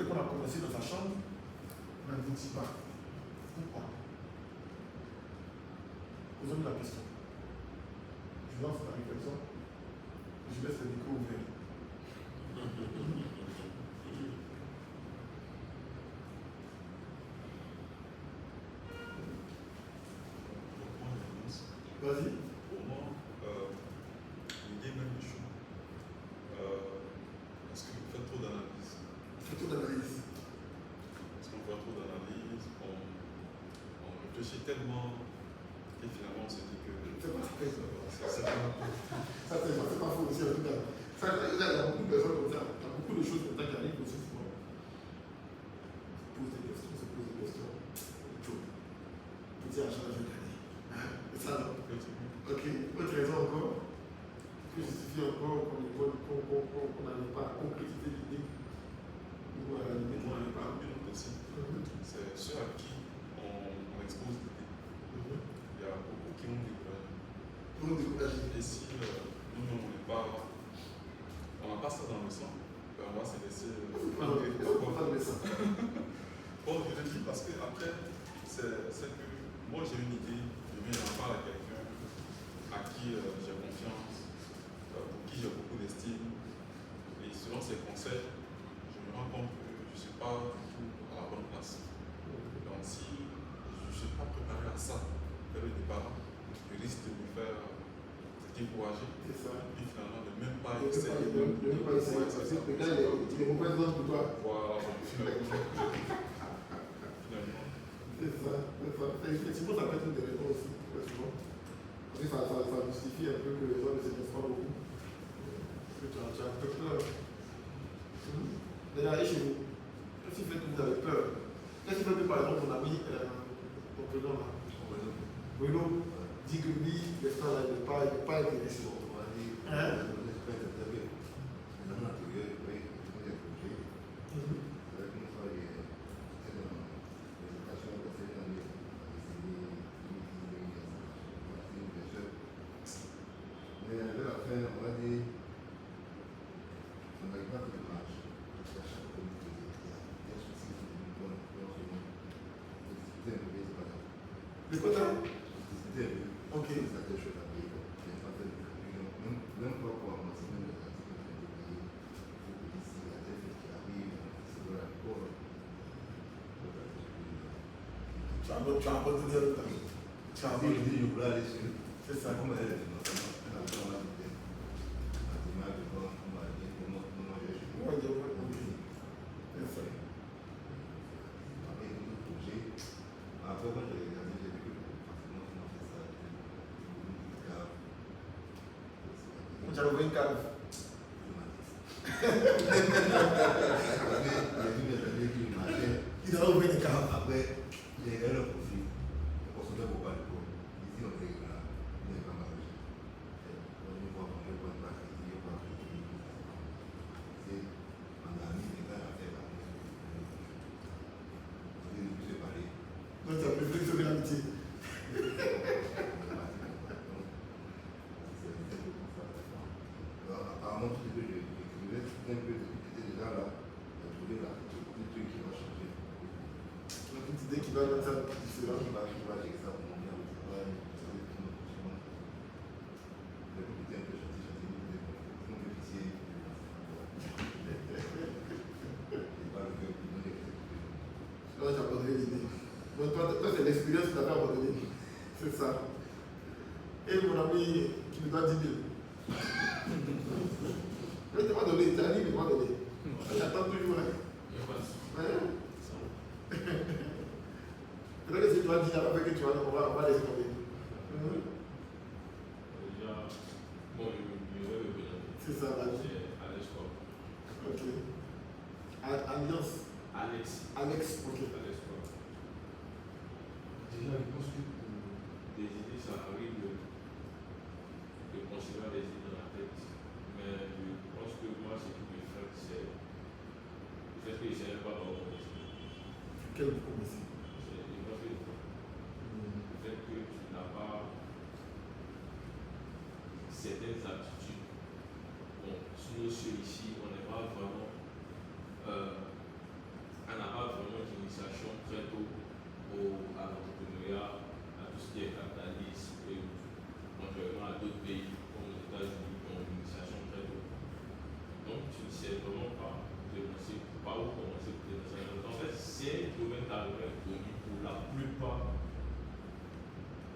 dès qu'on a commencé dans sa chambre, on n'aboutit pas? Pourquoi? Posons-nous la question. Je lance la réflexion. Je laisse le micro ouvert. Vas-y.
Pour moi, l'idée même du show, parce que vous faites trop d'analyse.
Fais trop d'analyse.
Parce qu'on fait trop d'analyse, on réfléchit tellement et finalement on se dit que
C'est pas vrai.
c'est pas
Ça, c'est pas faux aussi en tout cas. Ça, il y a beaucoup de personnes comme ça. Il y a beaucoup de choses comme ça qui arrivent aussi souvent. Se pose des questions. Petit achat, je vais gagner. C'est ça, non? Ok. Autre raison encore qui justifie encore qu'on n'arrive pas à concrétiser l'idée ou à la limite, on n'arrive pas.
une autre aussi. C'est ceux à qui on expose l'idée. Il y a beaucoup qui ont découragé.
Nous, découragés.
Et si nous, on n'est pas. On n'a pas ça dans le sang, ben on va se laisser.
On va pas de ça.
Bon, je le dis parce que après, c'est que moi j'ai une idée, je viens d'en parler à quelqu'un à qui j'ai confiance, pour qui j'ai beaucoup d'estime, et selon ses conseils, je me rends compte que je ne suis pas du tout à la bonne place. Donc si je ne suis pas préparé à ça dès le départ, je risque de me faire décourager, et puis finalement de même pas essayer.
Le gars, il est mauvais homme pour toi.
Voilà, finalement.
C'est ça. Effectivement, ça peut être une des raisons aussi. Parce que ça justifie un peu que les gens ne s'énervent pas beaucoup. Parce que tu as un peu peur. D'ailleurs, allez chez vous. Qu'est-ce qui fait que vous avez peur? Qu'est-ce qui fait que, par exemple, ton ami, ton prénom là, Bruno, dit que lui, l'instant là, il n'est pas intéressé? Hein? Le côté. Ok. Tu as abandonné le temps. Tu as abandonné. C'est ça. Tu as ouvert une cave. Il a ouvert une cave.
Après, il y a le profil. On se met au bas de corps. Ici, on est là. On est pas mal. On est pas mal. On est pas mal. On est pas mal. C'est un ami qui est à faire. On est plus séparés.
Donc, tu as préféré sauver l'amitié.
Apparemment, tout ce que j'écrivais, c'était un peu, était déjà là. J'ai trouvé là, le truc qui va changer.
La petite idée C'est ça. Et mon ami qui nous doit 10 000. Mais tu m'as donné, tu as dit, il m'a donné. J'attends toujours. Hein. Peut-être que si tu vas dire après que tu vas, on va laisser tomber.
Déjà, bon, je vais le présenter.
C'est ça, là.
C'est Alex Corp.
Ok. Alliance.
Alex.
Alex, ok.
Alex Corp. Déjà, je pense que pour des idées, ça arrive de considérer des idées dans la tête. Mais je pense que moi, ce qui me fait, c'est le fait que je ne sais pas dans mon esprit.
Quel promesse?
Le fait que tu n'as pas certaines aptitudes. Bon, nous ici, on n'est pas vraiment, on n'a pas vraiment d'initiation très tôt à l'entrepreneuriat, à tout ce qui est capitalisme, et contrairement à d'autres pays comme les États-Unis qui ont une initiation très tôt. Donc, tu ne sais vraiment pas par où commencer pour t'initier. En fait, c'est un domaine d'arrêt connu pour la plupart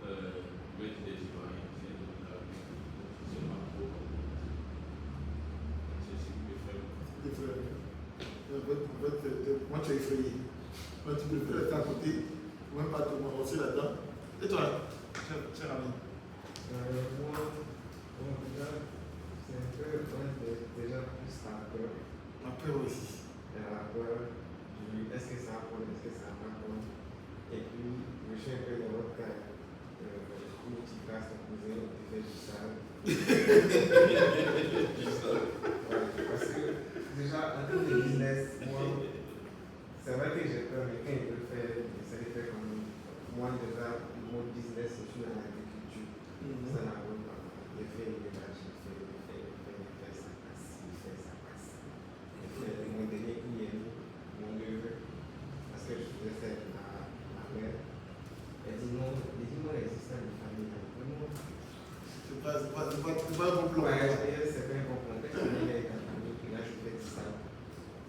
des Ivoiriens. C'est un domaine d'arrêt connu. C'est pas trop. C'est ce qui me fait.
Moi, tu es effrayé. Moi, tu peux rester à côté, même pas te lancer là-dedans. Et toi, cher ami?
Moi, déjà, c'est un peu déjà plus la peur.
La peur aussi.
La peur du est-ce que ça va prendre, est-ce que ça va pas prendre. Et puis, je suis un peu dans votre cas. Où tu casses ton cousin, tu fais du sale. Parce que déjà, en termes de business, moi, c'est vrai que j'ai peur, mais quand il veut le faire, ça le fait comme moi déjà, mon business, je suis dans l'agriculture. Ça n'a pas. Il fait l'élevage, il fait ça passe, il fait ça passe. Mon dernier coup, il est mon neveu, parce que je faisais faire ma mère. Elle dit non, l'existence de famille.
C'est pas un bon plan.
Ouais, c'est pas un bon plan. Quand il est avec ta famille, puis là, je fais ça.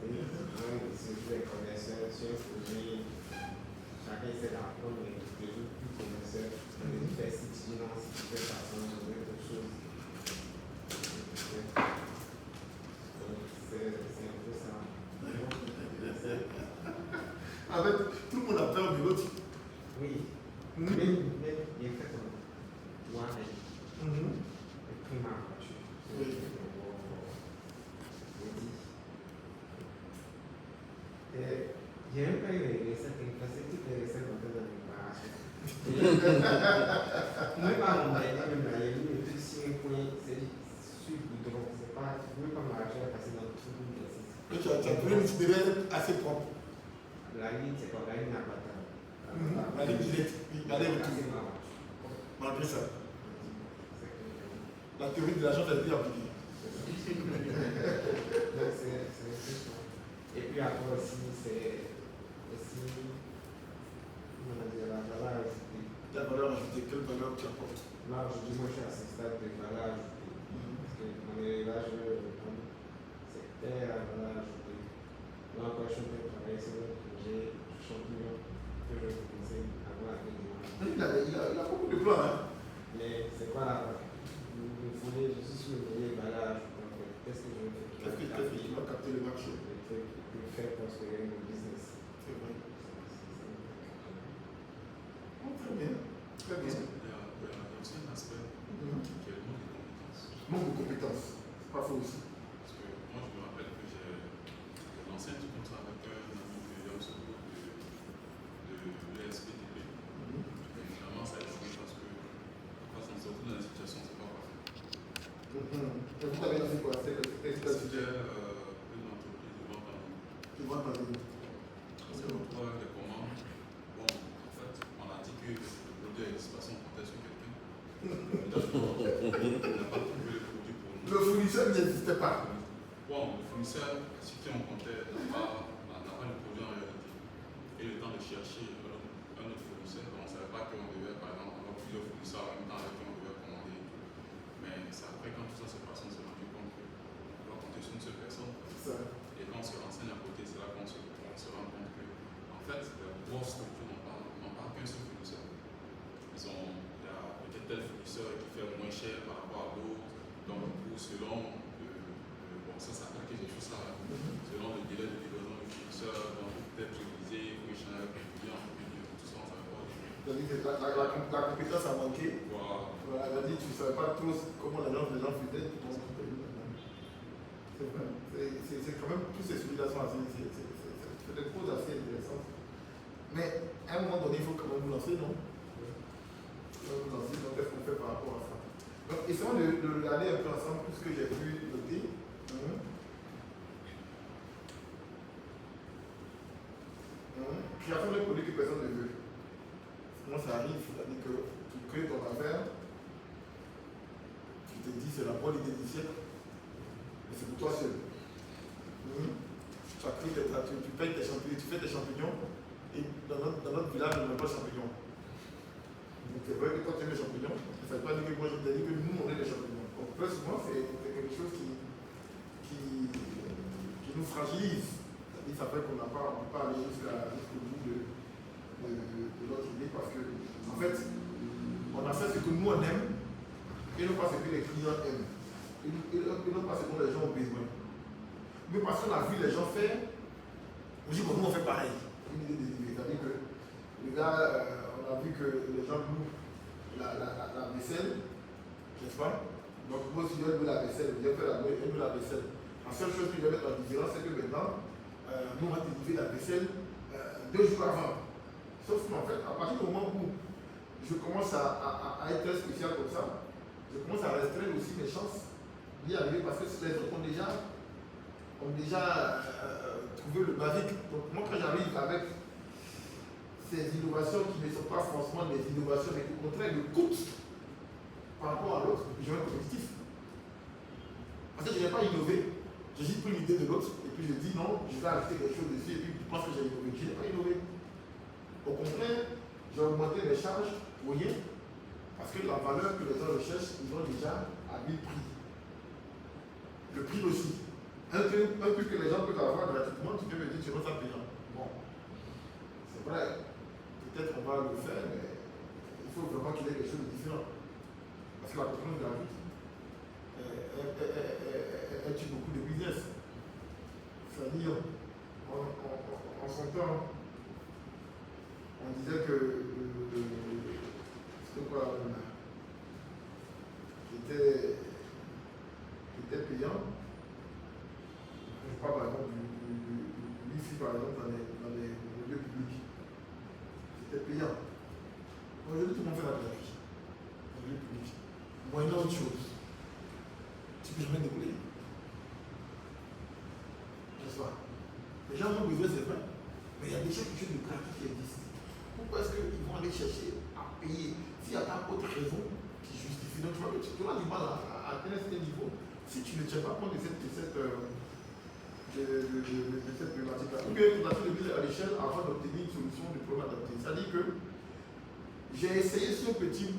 C'est des commerciaux sur un projet. Chacun essaie d'apprendre, mais je joue plus commercial. Je fais si tu dis non, si tu fais ça, je fais autre chose. C'est un peu ça.
En fait, tout le monde a peur de l'autre.
Oui. Mais il est fait moi-même. J'ai pris ma voiture.
Oui.
J'ai même pas eu les recettes, parce que toutes les recettes ont été dans l'embarration. Même pas l'embarration, même là, il y a eu tout sur un point, c'est sur le goudron, c'est pas, tu peux même pas marcher à passer dans tout le monde.
Et tu as pris une itinéraire assez propre.
La ligne, c'est comme la ligne à Bata.
La ligne directe, oui, aller retour. Malgré ça, la théorie de l'argent a été appliquée.
Donc c'est un peu ça. Et puis après aussi, c'est aussi, on a dit la valeur ajoutée.
La valeur ajoutée, quelle valeur tu apportes?
Là, je dis, moi, je suis à ce stade de valeur ajoutée. Parce que mon élevage, c'est terre à valeur ajoutée. Là encore, je suis en train de travailler sur un projet champignon que je vais commencer à voir avec des gens.
Il a beaucoup de plans, hein?
Mais c'est quoi la valeur? Je suis sur le volet valeur ajoutée. En fait. Qu'est-ce que je vais faire?
Qu'est-ce que tu vas capter le marché?
Pour faire prospérer mon business.
C'est vrai. Oh, très bien. Très bien.
Il y a aussi un aspect qui est le manque de compétences.
Manque de compétences. C'est pas faux aussi.
Parce que moi, je me rappelle que j'ai lancé un truc comme ça avec un ami que j'ai au secours de l'ESPTP. Et finalement, ça a échoué parce que quand on se retrouve dans la situation, c'est pas parfait.
Et vous avez lancé quoi?
C'était une entreprise de vente en ligne.
Tu vois pas bien.
On s'est retrouvé avec des commandes. Bon, en fait, on a dit que le produit existe parce qu'on comptait sur quelqu'un. On n'a pas trouvé le produit pour nous.
Le fournisseur n'existait pas.
Bon, le fournisseur sur qui on comptait n'a pas le produit en réalité. Et le temps de chercher un autre fournisseur, on ne savait pas qu'on devait, par exemple, avoir plusieurs fournisseurs en même temps avec qui on devait commander. Mais c'est après, quand tout ça s'est passé, on s'est rendu compte qu'on doit compter sur une seule personne.
Ça.
Et quand on se renseigne à côté, c'est là qu'on se rend compte que, en fait, les grosses structures n'ont pas qu'un seul fournisseur. Ils ont cher par rapport à d'autres. Donc, du coup, selon, bon, ça s'appelle que j'ai fait ça, selon le délai de livraison du fournisseur, donc peut-être réviser, il faut échanger avec le client, tout ça, on ne savait pas.
La compétence a manqué.
Voilà.
Voilà, elle a dit tu ne savais pas trop comment les gens faisaient. C'est vrai. C'est quand même, toutes ces simulations assez, c'est des choses assez intéressantes. Mais à un moment donné, il faut quand même vous lancer, non? Vous lancer, donc qu'est-ce qu'on fait par rapport à ça? Donc essayons de regarder un peu ensemble tout ce que j'ai pu noter. Création de produits que personne ne veut. Comment ça arrive? C'est-à-dire que tu crées ton affaire, tu te dis c'est la bonne idée du siècle, mais c'est pour toi seul. Tu payes tes champignons, tu fais tes champignons, et dans notre village, on n'a pas de champignons. Donc c'est vrai que toi tu aimes les champignons, mais ça ne veut pas dire que moi je te dis que nous on est des champignons. Donc très souvent c'est quelque chose qui nous fragilise. C'est-à-dire ça fait qu'on n'a pas, on ne peut pas aller jusqu'au bout de notre idée parce que en fait on a fait ce que nous on aime et non pas ce que les clients aiment. Et non pas ce dont les gens ont besoin. Mais parce qu'on a vu les gens faire, on dit bon, nous on fait pareil. Une idée des c'est-à-dire que les gars, on a vu que les gens louent la vaisselle, n'est-ce pas? Donc moi si je veux la vaisselle, je vais faire la vaisselle. La seule chose qui doit mettre en différence, c'est que maintenant, nous on va délivrer la vaisselle 2 jours avant. Sauf qu'en fait, à partir du moment où je commence à être très spécial comme ça, je commence à restreindre aussi mes chances d'y arriver parce que les autres ont déjà trouvé le basique. Donc moi quand j'arrive avec ces innovations qui ne sont pas forcément des innovations, mais au contraire le coût par rapport à l'autre, je vais être compétitif. Parce que je n'ai pas innové, j'ai juste pris l'idée de l'autre et puis je dis non, je vais ajouter quelque chose dessus et puis je pense que j'ai innové. Je n'ai pas innové. Au contraire, j'ai augmenté mes charges pour rien parce que la valeur que les gens recherchent, ils ont déjà à 1000 prix. Le prix aussi. Un truc que les gens peuvent avoir gratuitement, tu peux me dire tu vas ça payant. Bon, c'est vrai, peut-être on va le faire, mais il faut vraiment qu'il y ait quelque chose de différent. Parce que la concurrence gratuite, elle tue beaucoup de business. C'est-à-dire, en son temps, on disait que c'était quoi qui était payant. Je parle par exemple du wifi par exemple dans les lieux publics. C'était payant. Aujourd'hui tout le monde fait la gratuit. Dans les lieux publics. Moyennant autre chose. Tu peux jamais décoller. N'est-ce pas? Les gens ont besoin, c'est vrai. Mais il y a déjà quelque chose de gratuit qui existe. Pourquoi est-ce qu'ils vont aller chercher à payer s'il n'y a pas autre raison qui justifie? Donc tu vois que tu as du mal à atteindre ce niveau si tu ne tiens pas compte de cette problématique-là. Ou bien tu dois faire le bilan à l'échelle avant d'obtenir une solution du problème adapté. C'est-à-dire que j'ai essayé sur un petit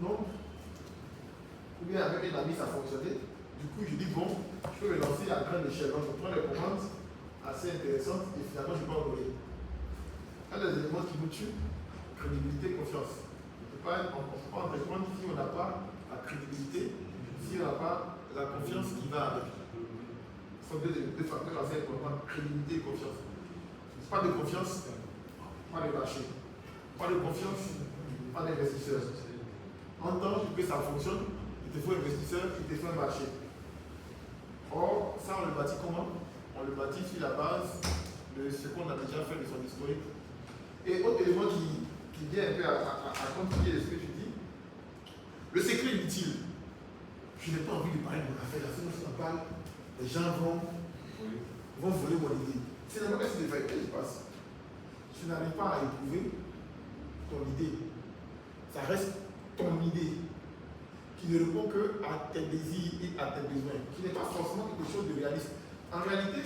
nombre, ou bien avec un ami ça fonctionnait. Du coup je dis bon, je peux me lancer à grande échelle. Donc je prends des commandes assez intéressantes et finalement je ne vais pas envoyer. Un des éléments qui nous tue, crédibilité, confiance. On ne peut pas en répondre si on n'a pas la crédibilité, si on n'a pas la confiance qui va avec. Ce sont deux facteurs assez importants, crédibilité et confiance. Pas de confiance, pas de marché. Pas de confiance, pas d'investisseur. Entends que ça fonctionne, il te faut un investisseur, il te faut un marché. Or, ça on le bâtit comment? On le bâtit sur la base de ce qu'on a déjà fait de son historique. Et autre élément qui vient un peu à compliquer ce que tu dis, le secret est utile. Je n'ai pas envie de parler de mon affaire, sinon si on parle, les gens vont voler mon idée. C'est la mauvaise idée qui se passe. Tu n'arrives pas à éprouver ton idée. Ça reste ton idée qui ne répond que à tes désirs et à tes besoins, qui n'est pas forcément quelque chose de réaliste. En réalité,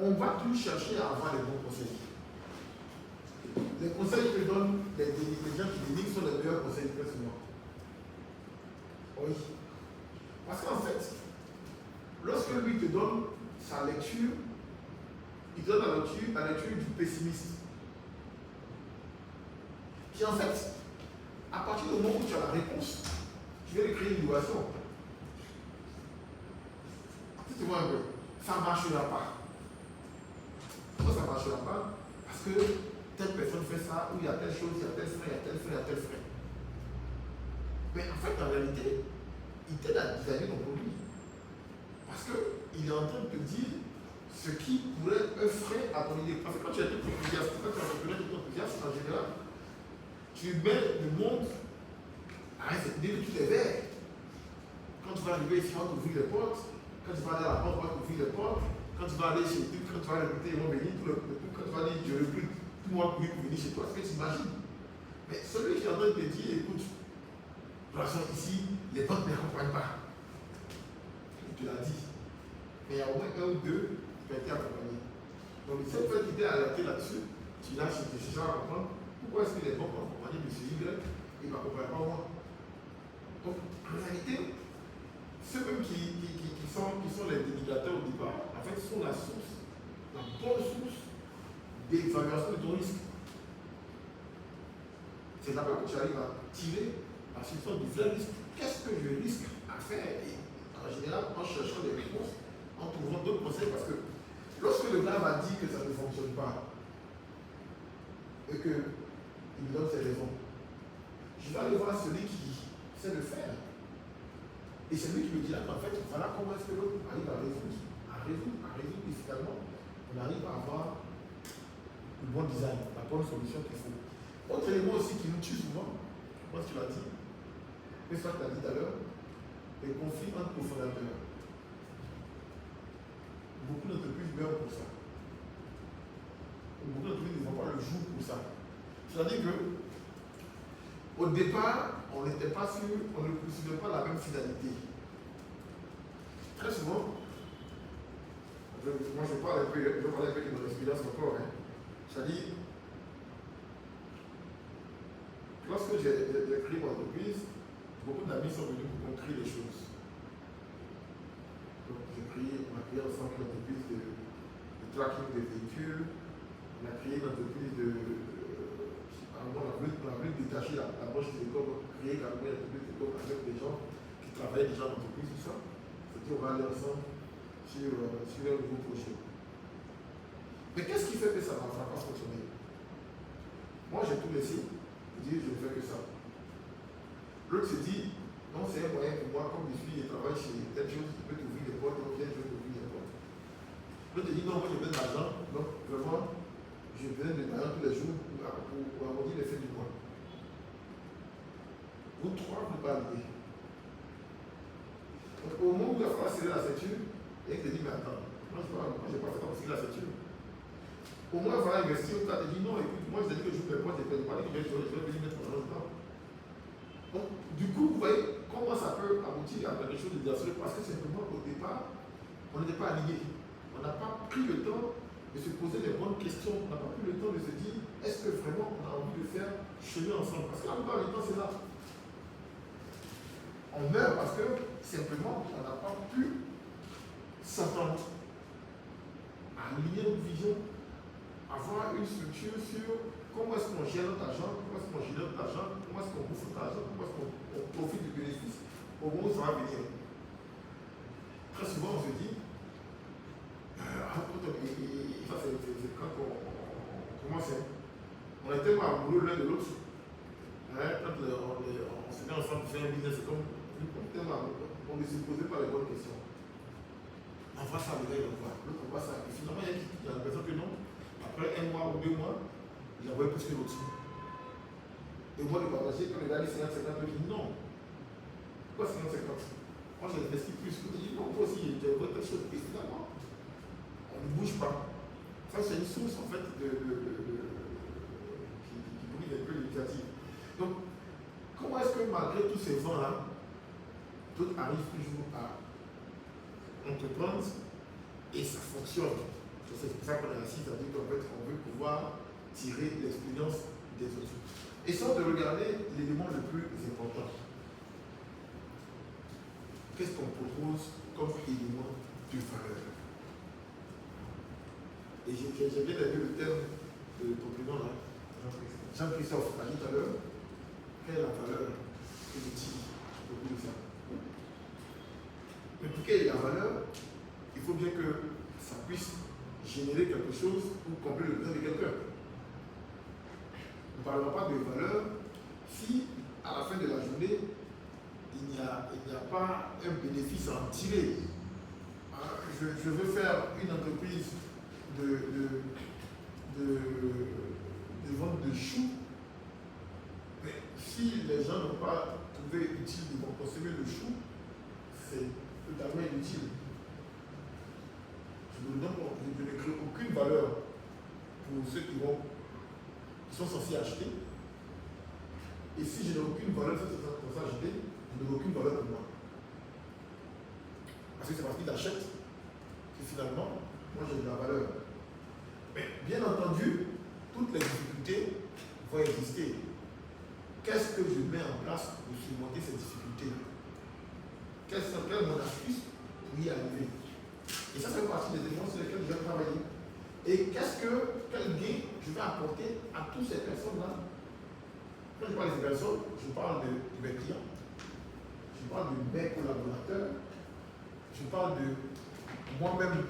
on va toujours chercher à avoir les bons conseils. Les conseils que donnent les gens qui dénigrent sont les meilleurs conseils très souvent. Oui. Parce qu'en fait, lorsque lui te donne sa lecture, il te donne la lecture du pessimiste. Qui en fait à partir du moment où tu as la réponse, tu viens de créer une innovation. Tu vois un peu, ça ne marchera pas. Pourquoi ça ne marchera pas? Parce que telle personne fait ça, ou il y a telle chose, il y a tel frais, il y a tel frais, il y a tel frais. Mais en fait, en réalité, il t'aide à designer ton produit. Parce qu'il est en train de te dire ce qui pourrait être un frein à ton idée. Parce que quand tu es tout enthousiaste, quand tu es entrepreneur tout enthousiaste, en général, tu mets le monde à cette idée de tous les verres. Quand tu vas arriver ici, on va t'ouvrir les portes. Quand tu vas aller à la porte, on va t'ouvrir les portes. Quand tu vas aller chez eux, quand tu vas recruter, ils vont venir. Quand tu vas dire, je recrute, tout le monde pour venir chez toi, c'est ce que tu imagines. Mais celui qui est en train de te dire, écoute, de toute façon, ici, les banques ne m'accompagnent pas. Il te l'a dit. Mais il y a au moins un ou deux qui ont été accompagnés. Donc, le seul fait qu'il t'ait alerté là-dessus, tu lâches et tu cherches à comprendre pourquoi est-ce que les banques ont accompagné M. Y et ne m'accompagnent pas moi. Donc, en réalité, ceux mêmes qui sont les indicateurs au départ, en fait, sont la source, la bonne source d'évaluation de ton risque. C'est là-bas que tu arrives à tirer la solution du vrai risque. Qu'est-ce que je risque à faire? Et en général, en cherchant des réponses, en trouvant d'autres conseils, parce que lorsque le gars m'a dit que ça ne fonctionne pas, et qu'il me donne ses raisons, je vais aller voir celui qui sait le faire. Et c'est lui qui me dit là, en fait, voilà comment est-ce que l'autre arrive à résoudre efficacement. On arrive à avoir le bon design, la bonne solution qu'il faut. Autre élément aussi qui nous tue souvent, moi tu l'as dit, mais ça tu l'as dit tout à l'heure, les conflits entre cofondateurs. Beaucoup d'entreprises meurent pour ça. Beaucoup d'entreprises ne vont pas le jour pour ça. C'est-à-dire que, au départ, on n'était pas sûr, on ne poursuivait pas la même finalité. Très souvent, moi je parle un peu de mon expérience encore. Hein. C'est-à-dire, lorsque j'ai créé mon entreprise, beaucoup d'amis sont venus pour qu'on crée des choses. Donc on a créé ensemble une entreprise de tracking des véhicules, on a créé une entreprise on a voulu détacher la branche télécom, créer la première entreprise télécom avec des gens qui travaillaient déjà dans l'entreprise, tout ça. C'est-à-dire on va aller ensemble sur un nouveau projet. Mais qu'est-ce qui fait que ça ne va pas fonctionner? Moi j'ai tout laissé, je dis je ne fais que ça. L'autre se dit, non c'est un moyen pour moi, comme je travaille chez telle chose, je peux t'ouvrir les portes, donc viens, je vais t'ouvrir les portes. L'autre te dit, non, moi j'ai besoin d'argent, donc vraiment, j'ai besoin de l'argent tous les jours pour arrondir les fins du mois. Vous trois, vous ne pas arriver. Donc au moment où il va falloir serrer la ceinture, et il te dit, mais attends, moi je n'ai pas fait comme serrer la ceinture. Au moins, il va falloir investir, tu te dit, non, écoute, moi je t'ai dit que je ne pas, je ne pas dit que je vais venir mettre mon argent dedans. Donc, du coup, vous voyez comment ça peut aboutir à quelque chose de désastreux parce que simplement au départ, on n'était pas alignés. On n'a pas pris le temps de se poser les bonnes questions. On n'a pas pris le temps de se dire est-ce que vraiment on a envie de faire chemin ensemble? Parce que la plupart du temps, c'est là. On meurt parce que simplement on n'a pas pu s'entendre, aligner notre vision, avoir une structure sur comment est-ce qu'on gère notre argent, comment est-ce qu'on gère notre argent, comment est-ce qu'on bouffe notre argent, comment est-ce qu'on profite du bénéfice au moment où ça va venir. Très souvent, on se dit, ça c'est quand on commence, on est tellement amoureux l'un de l'autre. Quand on se met ensemble pour faire un business, c'est comme on ne se posait pas les bonnes questions. On va ça, l'autre on va ça. Et finalement, il y a l'impression que non. Après un mois ou 2 mois, il a envoyé plus que l'autre. Et moi, le partager, quand le gars dit 50-50, je dis non. Pourquoi 50-50? Moi, j'ai investi plus. Je dis non, moi aussi, j'ai envoyé quelque chose. Et finalement, on ne bouge pas. Ça, c'est une source, en fait, qui brise un peu l'initiative. Donc, comment est-ce que malgré tous ces vents-là, d'autres arrivent toujours à entreprendre et ça fonctionne? C'est pour ça qu'on est assis, c'est-à-dire qu'en fait, on veut pouvoir tirer l'expérience des autres. Et sans de regarder l'élément le plus important. Qu'est-ce qu'on propose comme élément de valeur? Et j'ai bien aimé le terme de ton prénom là, Jean-Christophe a dit tout à l'heure, quelle est la valeur que je tire au bout de ça. Mais pour qu'il y ait la valeur, il faut bien que ça puisse générer quelque chose pour combler le besoin de quelqu'un. On ne parlera pas de valeur si, à la fin de la journée, il n'y a pas un bénéfice à en tirer. Je veux faire une entreprise de vente de choux, mais si les gens n'ont pas trouvé utile de consommer le chou, c'est totalement inutile. Je ne crée aucune valeur pour ceux qui sont censés acheter. Et si je n'ai aucune valeur pour ceux qui sont censés acheter, je n'ai aucune valeur pour moi. Parce que c'est parce qu'ils achètent que finalement, moi j'ai de la valeur. Mais bien entendu, toutes les difficultés vont exister. Qu'est-ce que je mets en place pour surmonter ces difficultés? Quelle est mon astuce pour y arriver? Et ça fait partie des éléments sur lesquels je vais travailler. Et quel gain je vais apporter à toutes ces personnes-là? Quand je parle de ces personnes, je parle de mes clients, je parle de mes collaborateurs, je parle de moi-même,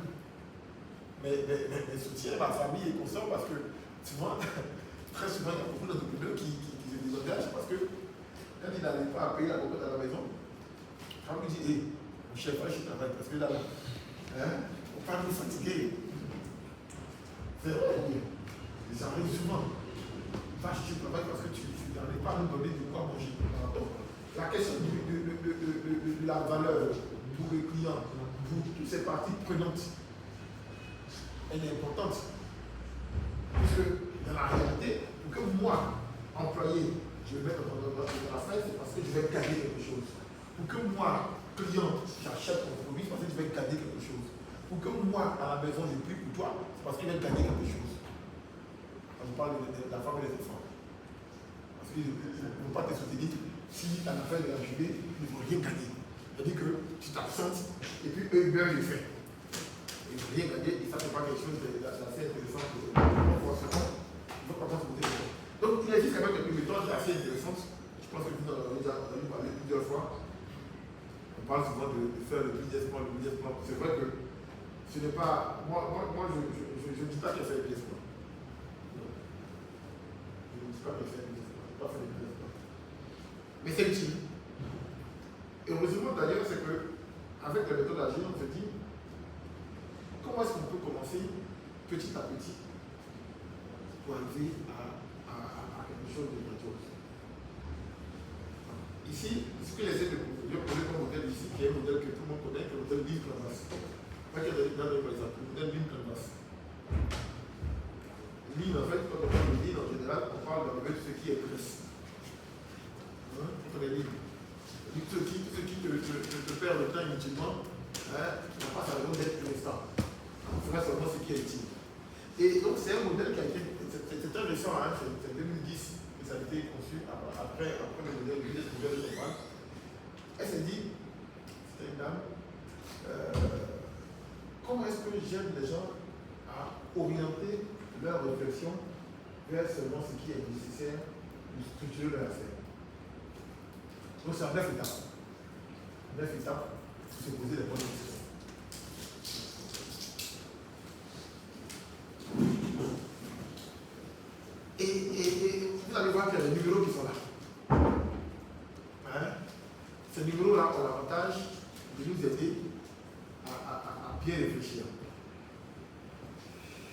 mes soutiens, ma famille et consorts, parce que souvent, très souvent, il y a beaucoup d'entrepreneurs qui se désengagent parce que quand ils n'arrivent pas à payer la cocotte à la maison, on lui dit, hé, mon chef, je travaille parce que là, on parle de fatigué. C'est vrai, ça arrive souvent. Vache, tu travailles parce que tu n'arrives pas à nous donner de quoi manger. Donc, la question de la valeur pour le client, pour toutes ces parties prenantes, elle est importante. Puisque dans la réalité, pour que moi, employé, je vais mettre dans la fête, c'est parce que je vais gagner quelque chose. Pour que moi, client, j'achète ton produit, c'est parce que je vais gagner quelque chose. Pour que moi, à la maison, je prie pour toi, c'est parce que je vais gagner quelque chose. Quand je parle de la femme et des enfants. Parce que je ne veux pas te soutenir si à la fin de la journée, ils ne vont rien gagner. C'est-à-dire que tu t'absentes et puis eux, ils meurent les faits. Ils ne vont rien gagner et ça ne fait pas quelque chose d'assez intéressant pour eux. Donc, forcément, il ne faut pas se poser des questions. Donc, il existe quand même quelques méthodes assez intéressantes. Je pense que vous en avez déjà entendu parler plusieurs fois. On parle souvent de faire le business plan, C'est vrai que ce n'est pas. Moi je ne dis pas qu'il fait le business plan. Je ne dis pas qu'il fait le business plan. Je n'ai pas fait le business plan. Mais c'est utile. Et heureusement d'ailleurs, c'est qu'avec la méthode agile, on se dit comment est-ce qu'on peut commencer petit à petit pour arriver à quelque chose de grandiose. Ici, ce que j'essaie de poser comme modèle ici, qui est un modèle que tout le monde connaît, qui est le modèle Lean Canvas. Moi, qui ai donné par exemple, le modèle Lean Canvas. Lean, en fait, quand on parle de Lean, en général, on parle d'enlever tout ce qui est presse. Quand on est Lean. Tout ce qui te perd le temps inutilement, tu n'as pas sa raison d'être restant. On fera seulement ce qui est utile. Et donc, c'est un modèle qui a été. C'est très récent, c'est 2010 que ça a été conçu après le modèle de global. Elle s'est dit, c'était une dame, comment est-ce que j'aide les gens à orienter leur réflexion vers seulement ce qui est nécessaire pour structurer leur affaire. Donc c'est en 9 étapes. 9 étapes pour se poser les bonnes questions. Et vous allez voir qu'il y a des numéros qui sont là. Ces numéros-là ont l'avantage de nous aider à bien réfléchir.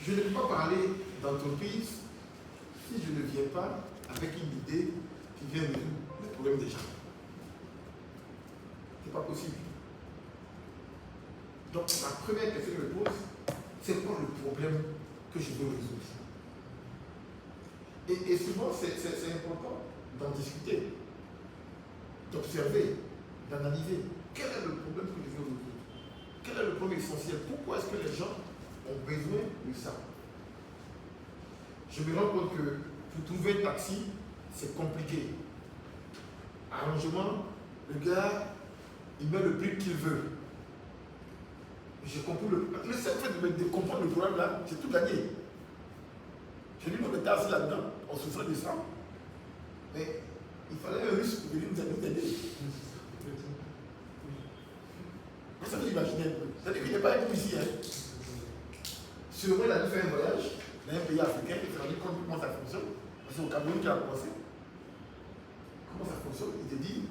Je ne peux pas parler d'entreprise si je ne viens pas avec une idée qui vient résoudre les problèmes des gens. Ce n'est pas possible. Donc la première question que je me pose, c'est quoi le problème que je veux résoudre? Et souvent, c'est important d'en discuter, d'observer, d'analyser. Quel est le problème que je veux résoudre? Quel est le problème essentiel? Pourquoi est-ce que les gens ont besoin de ça? Je me rends compte que pour trouver un taxi, c'est compliqué. Arrangement, le gars, il met le prix qu'il veut. J'ai compris le seul fait de comprendre le problème là, j'ai tout gagné. J'ai dit, on était assis là-dedans, on souffrait de ça. Mais il fallait un russe pour venir nous aider. Ça veut imaginer un peu. C'est-à-dire qu'il n'est pas venu ici. Hein. Seulement, il a dû faire un voyage dans un pays africain, il s'est rendu compte comment ça fonctionne. Parce que c'est au Cameroun qu'il a commencé. Comment ça fonctionne? Il te dit,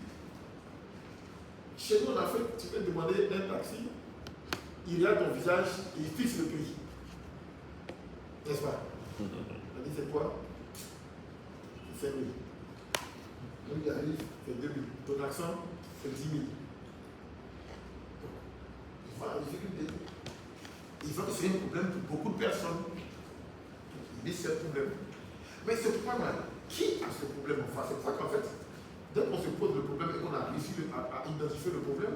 chez nous en Afrique, tu peux demander un taxi, il regarde ton visage et il fixe le prix. N'est-ce pas? Il a dit, c'est quoi? C'est 5 000. Donc il arrive, c'est 2 000. Ton accent, c'est 10 000. Voilà la difficulté. Il voit que c'est un problème pour beaucoup de personnes. Il dit c'est un problème. Mais ce problème, qui a ce problème en face? C'est pour ça qu'en fait, dès qu'on se pose le problème et qu'on a réussi à identifier le problème,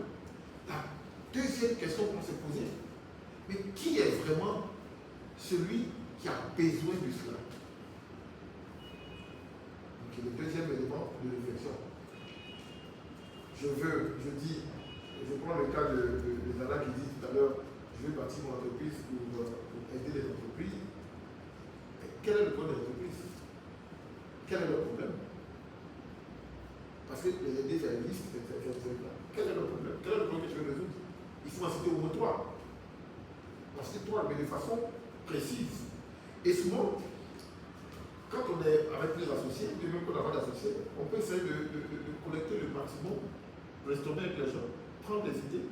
la deuxième question qu'on s'est posée, mais qui est vraiment celui qui a besoin de cela? Donc le deuxième élément de réflexion. Je prends le cas de Zana qui dit tout à l'heure, je vais bâtir mon entreprise pour aider les entreprises. Mais quel est le problème des entreprises? Quel est le problème? Parce que les aider, ça existe, quel est le problème? Quel est le problème que tu veux résoudre? Il faut en citer au moins 3. En citer 3, mais de façon précise. Et souvent, quand on est avec les associés, et même quand on n'a pas d'associés, on peut essayer de collecter le maximum, restaurer avec les gens, prendre des idées,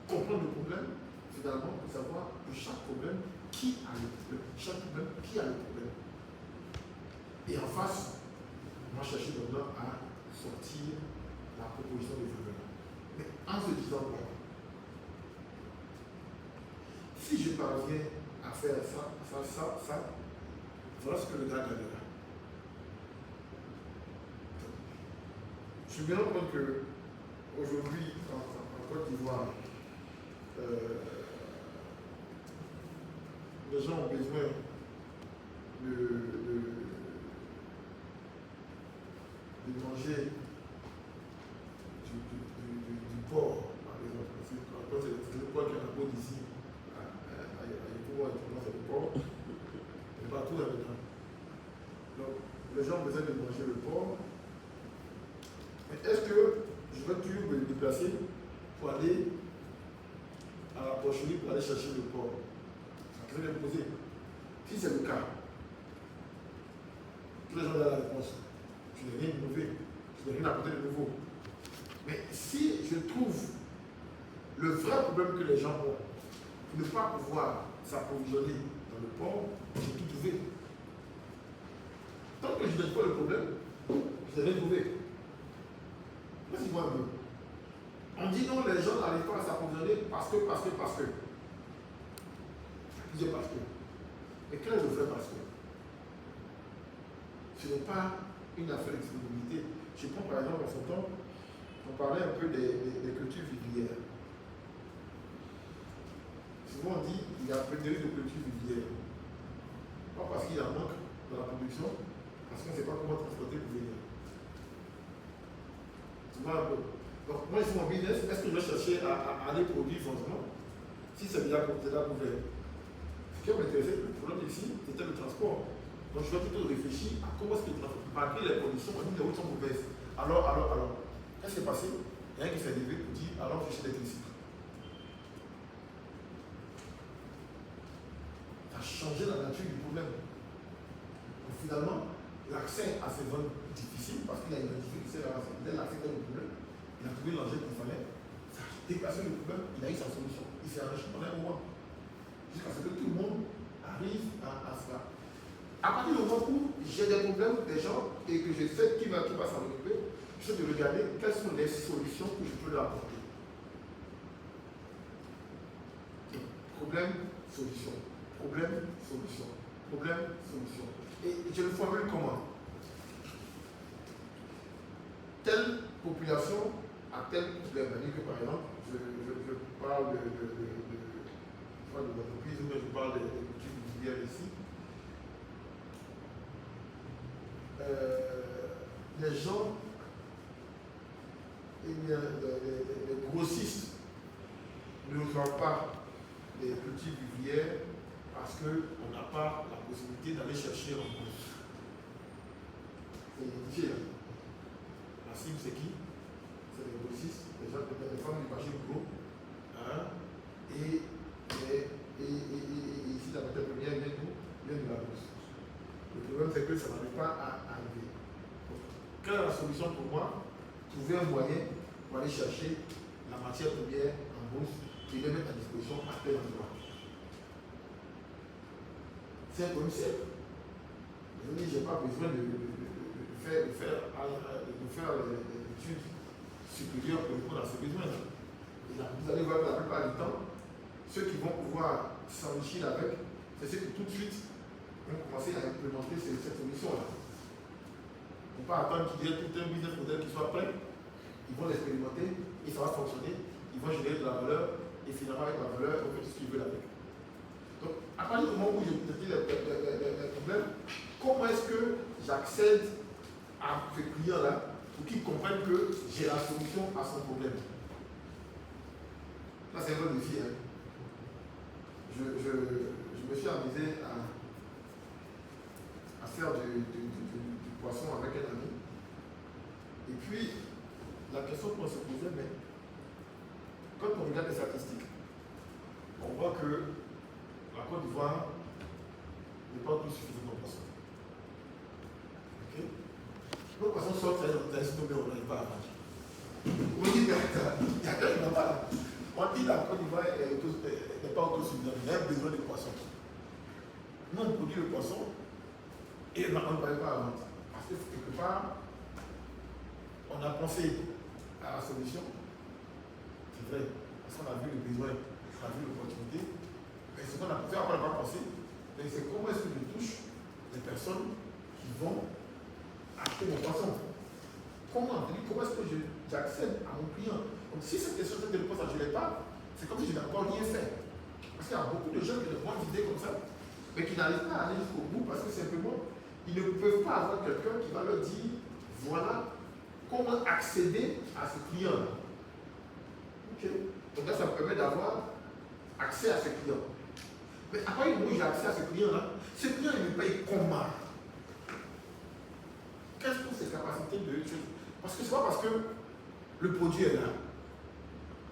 comprendre le problème, finalement, pour savoir pour chaque problème qui a le problème. Chaque problème, qui a le problème. Et en face, on va chercher maintenant à sortir la proposition de développement. Mais en se disant quoi? Si je parviens à faire ça, voilà ce que le gars gagnera. Je suis bien compte qu'aujourd'hui, en Côte d'Ivoire, les gens ont besoin de manger du porc, par exemple. C'est le porc qui est à la peau d'ici. À Yopouwa, c'est le porc. Et partout dans le temps. Donc, les gens ont besoin de manger le porc. Mais est-ce que je vais toujours me déplacer pour aller à la porcherie pour aller chercher le porc? Je vais me poser. Si c'est le cas, tous les gens ont la réponse. Je n'ai rien innové, je n'ai rien apporté de nouveau. Mais si je trouve le vrai problème que les gens ont, pour ne pas pouvoir s'approvisionner dans le porc, j'ai tout trouvé. Tant que je n'ai pas le problème, je n'ai rien trouvé. Vas-y, moi un peu. On dit non, les gens n'arrivent pas à s'approvisionner parce que. Plusieurs parce que. Mais quel est le vrai parce que? Ce n'est pas une affaire de disponibilité. Je prends par exemple en son temps, on parlait un peu des cultures vivrières. Souvent on dit qu'il y a pénurie de cultures vivrières. Pas parce qu'il y en manque dans la production, parce qu'on ne sait pas comment transporter pour venir. Tu vois un peu. Donc moi je suis mon business, est-ce que je vais chercher à aller produire forcément? Si c'est déjà couvert. Ce qui m'intéressait, le problème ici, c'était le transport. Donc je vais plutôt réfléchir à comment est-ce que le transport, malgré les conditions, on dit les routes sont mauvaises. Alors, qu'est-ce qui s'est passé? Il y a un qui s'est levé pour dire, alors je suis l'électricité. Ça a changé la nature du problème. Donc finalement, l'accès à ces zones difficiles, parce qu'il a identifié que c'est l'accès à le problème, il a trouvé l'enjeu qu'il fallait, ça a déplacé le problème, il a eu sa solution. Il s'est enrichi pendant un moment. Jusqu'à ce que tout le monde arrive à cela. À partir du moment où j'ai des problèmes des gens et que je sais qui va s'en occuper, je sais de regarder quelles sont les solutions que je peux leur apporter. Problème, solution. Problème, solution. Problème, solution. Et je le formule comment? Telle population a tel problème. C'est-à-dire que par exemple, je parle de l'entreprise, mais je parle des cultures vivrières ici. Les gens, les grossistes ne vendent pas les cultures vivrières parce qu'on n'a pas la possibilité d'aller chercher en gros. C'est difficile. La cible, c'est qui? C'est les grossistes, les femmes du marché gros. Hein? Et ici, la matière première vient de la bourse. Le problème, c'est que ça n'arrive pas à arriver. Donc, quelle est la solution pour moi? Trouver un moyen pour aller chercher la matière première en bourse et les mettre à disposition à tel endroit. C'est un problème simple. Je dis, je n'ai pas besoin de faire l'étude supérieure pour répondre à ces besoins-là. Et là, vous allez voir que la plupart du temps, ceux qui vont pouvoir s'enrichir avec, c'est ceux qui tout de suite vont commencer à implémenter cette solution-là. Il ne faut pas attendre qu'il y ait tout un business model qui soit prêt. Ils vont l'expérimenter et ça va fonctionner. Ils vont générer de la valeur et finalement avec la valeur, on fait tout ce qu'ils veulent avec. Donc, à partir du moment où je vous dis le problème, comment est-ce que j'accède à ce client-là pour qu'il comprenne que j'ai la solution à son problème? Là, c'est un vrai défi. Hein. Je me suis amusé à faire du poisson avec un ami. Et puis, la question qu'on se posait, mais quand on regarde les statistiques, on voit que la Côte d'Ivoire n'est pas tout suffisamment poisson. Ok? Le poisson sort, ça y est, mais on n'arrive pas à manger. On dit, il y a quand même pas. On dit que la Côte d'Ivoire n'est pas autosuffisante, il y a un besoin de poisson. Nous, on produit le poisson et on n'arrive pas à vendre. Parce que quelque part, on a pensé à la solution. C'est vrai, parce qu'on a vu le besoin, on a vu l'opportunité. Mais ce qu'on a fait, on n'a pas pensé, c'est comment est-ce que je touche les personnes qui vont acheter mon poisson. Comment est-ce que j'accède à mon client? Donc si cette question, cette réponse, je ne l'ai pas, c'est comme si je n'ai encore rien fait. Parce qu'il y a beaucoup de gens qui ont de bonnes idées comme ça, mais qui n'arrivent pas à aller jusqu'au bout parce que simplement, ils ne peuvent pas avoir quelqu'un qui va leur dire, voilà comment accéder à ce client-là. Ok. Donc là, ça me permet d'avoir accès à ce client. Mais à partir du moment où j'ai accès à ce client-là, ce client, il me paye comment? Quelles sont ses capacités de choses? Parce que ce n'est pas parce que le produit est là,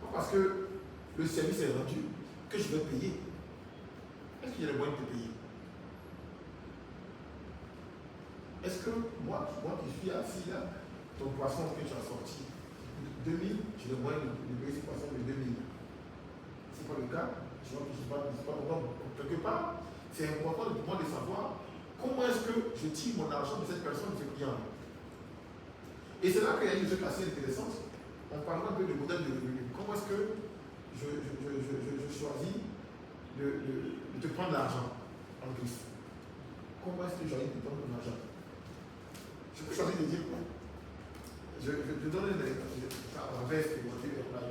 pas parce que le service est rendu, que je vais payer. Est-ce qu'il y a les moyens de payer? Est-ce que moi qui suis assis là, ton poisson que tu as sorti, 2000, j'ai le moyen de payer ce poisson de 2000. Ce n'est pas le cas, je vois que je ne suis pas content. Quelque part, c'est important pour moi de savoir comment est-ce que je tire mon argent de cette personne, de ce client. Et c'est là qu'il y a une chose assez intéressante. On parle un peu de modèle de revenu. Comment est-ce que je choisis de te prendre l'argent en plus? Comment est-ce que je choisis de te prendre mon argent? Je peux choisir de dire quoi? Je donne un exemple. On avait expérimenté, on a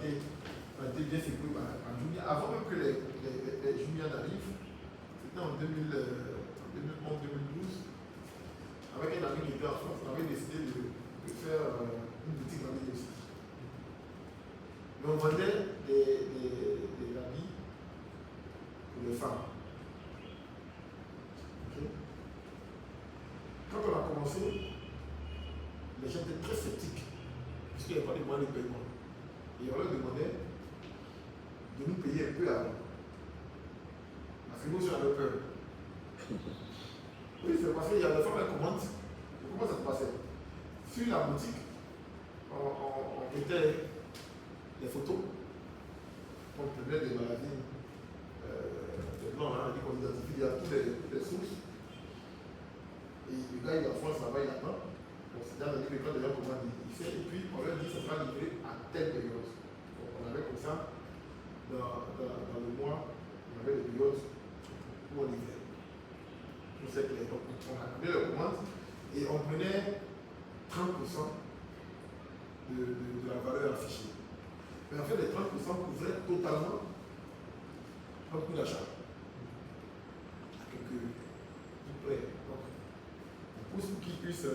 été bien sécurisé par Jumia. Avant même que les Jumia n'arrivent, c'était en 2011-2012, avec un ami qui était en France, on avait décidé de faire une boutique en ligne aussi. Mais on vendait des habits pour les femmes. Okay. Quand on a commencé, les gens étaient très sceptiques, puisqu'il n'y avait pas de moyens de paiement. Et on leur demandait de nous payer un peu avant. Parce que nous, on avait peur. Oui, c'est parce qu'il y a des femmes qui commandent. Comment ça se passait? Sur la boutique, on mettait les photos, on prenait des magazines, des blancs, on dit qu'on identifie, il y a toutes les sources. Et le gars, il est en France, là-bas, il attend. Donc, c'est dans le quand les gens commandent, il fait, et puis on leur dit que ça sera livré à telle période. Donc, on avait comme ça, dans le mois, on avait des périodes où on livrait. Tout c'est clair. Donc, on a pris la commande et on prenait 30% de la valeur affichée. Mais en fait, les 30% couvraient totalement notre coût d'achat. Quelques tout près. Donc, on pousse pour qu'ils puissent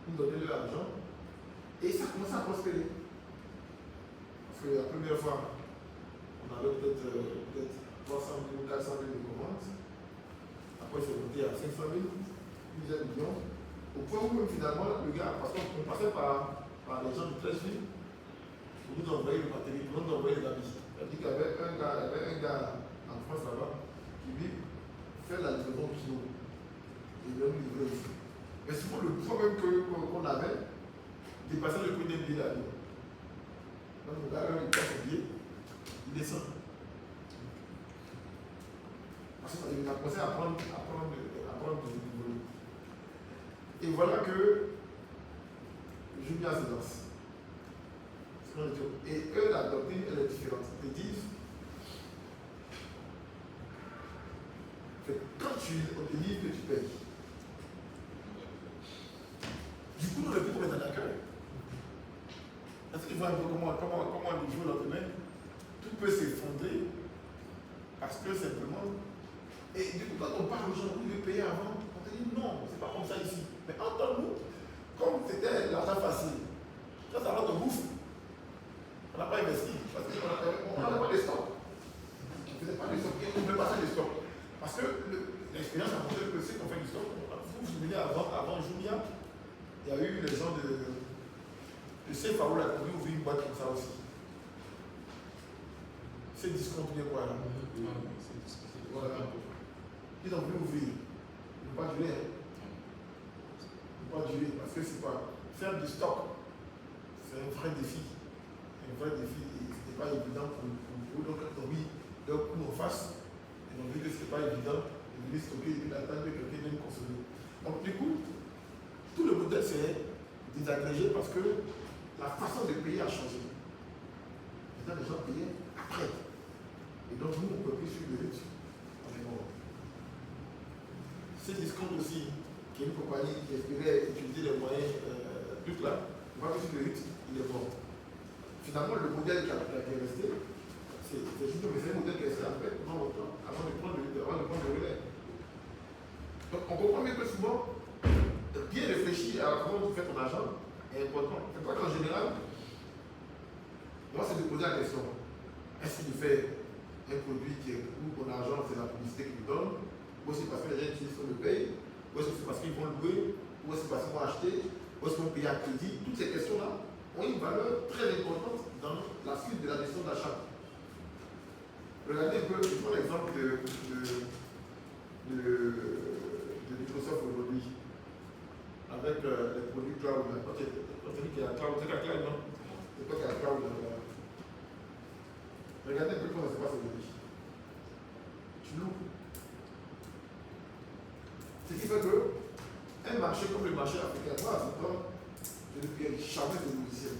nous donner de l'argent. Et ça commence à prospérer. Parce que la première fois, on avait peut-être 300 000 ou 400 000 de commandes. Après, c'est monté à 500 000, plusieurs millions. Au point où finalement, le gars, parce qu'on passait par par les gens de 13 villes pour nous envoyer le matériel, pour nous envoyer les habits. C'est-à-dire qu'il y avait un gars en France là-bas qui lui fait la livraison au kilo. Il veut nous livrer ici. Mais souvent le problème qu'on avait, dépassait le prix d'un billet d'avion. Donc le gars, il passe son billet, il descend. Parce qu'il a commencé à prendre du volume. Et voilà que Julien se lance. Et eux, la doctrine, elle est différente. Ils disent que quand tu délivres, que tu payes. Du coup, nous, on est plus combien d'accueil. Est-ce que tu vois un peu comment le jour au lendemain, tout peut s'effondrer parce que simplement. Et du coup, quand on parle aux gens, vous devez payer avant, on te dit non, c'est pas comme ça ici. Mais entre nous, comme c'était l'argent facile, quand ça rentre, on bouffe. On n'a pas investi parce qu'on n'avait pas de stock. On ne faisait pas de stock et on ne voulait pas faire de stock. Parce que l'expérience a montré que si on fait du stock, vous vous souvenez avant Julia, il y a eu les gens de Safe Haoul qui ont ouvert une boîte comme ça aussi. C'est discontinué quoi là? Voilà. Ils ont voulu ouvrir. Ils n'ont pas duré. Ils n'ont pas duré parce que c'est pas. Faire du stock, c'est un vrai défi. Un vrai défi. Et ce n'était pas évident pour vous. Donc, quand on mis d'un coup en face, ils ont vu que ce n'était pas évident. Ils voulaient stocker et puis attendre que quelqu'un vienne consommer. Donc, du coup, tout le modèle s'est désagrégé parce que la façon de payer a changé. Maintenant, les gens payaient après. Et donc, nous, on ne peut plus suivre le rythme. C'est Discount aussi, qui est une compagnie qui espérait utiliser les moyens tout là, on va suivre le rythme, il est mort. Finalement, le modèle qui est resté, c'est juste un modèle qui est resté après, pendant longtemps, avant de prendre le relais. Donc, on comprend bien que souvent, bien réfléchir à comment tu fais ton argent est important. C'est pas qu'en général, moi, c'est de poser la question est-ce qu'il fait un produit où ton argent, c'est la publicité qu'il donne, ou c'est parce que les gens utilisent le paye, ou est-ce que c'est parce qu'ils vont louer, ou est-ce que c'est parce qu'ils vont acheter, ou est-ce qu'ils vont payer à crédit. Toutes ces questions-là ont une valeur très importante dans la suite de la gestion d'achat. Regardez un peu, je prends l'exemple de Microsoft aujourd'hui, avec les produits cloud. Quand tu dis qu'il y a cloud, c'est la cloud, non? C'est pas qu'il y a cloud. Regardez un peu comment ça se passe aujourd'hui. Tu loues. Ce qui fait qu'un marché comme le marché africain, moi, je ne paye jamais de logiciel.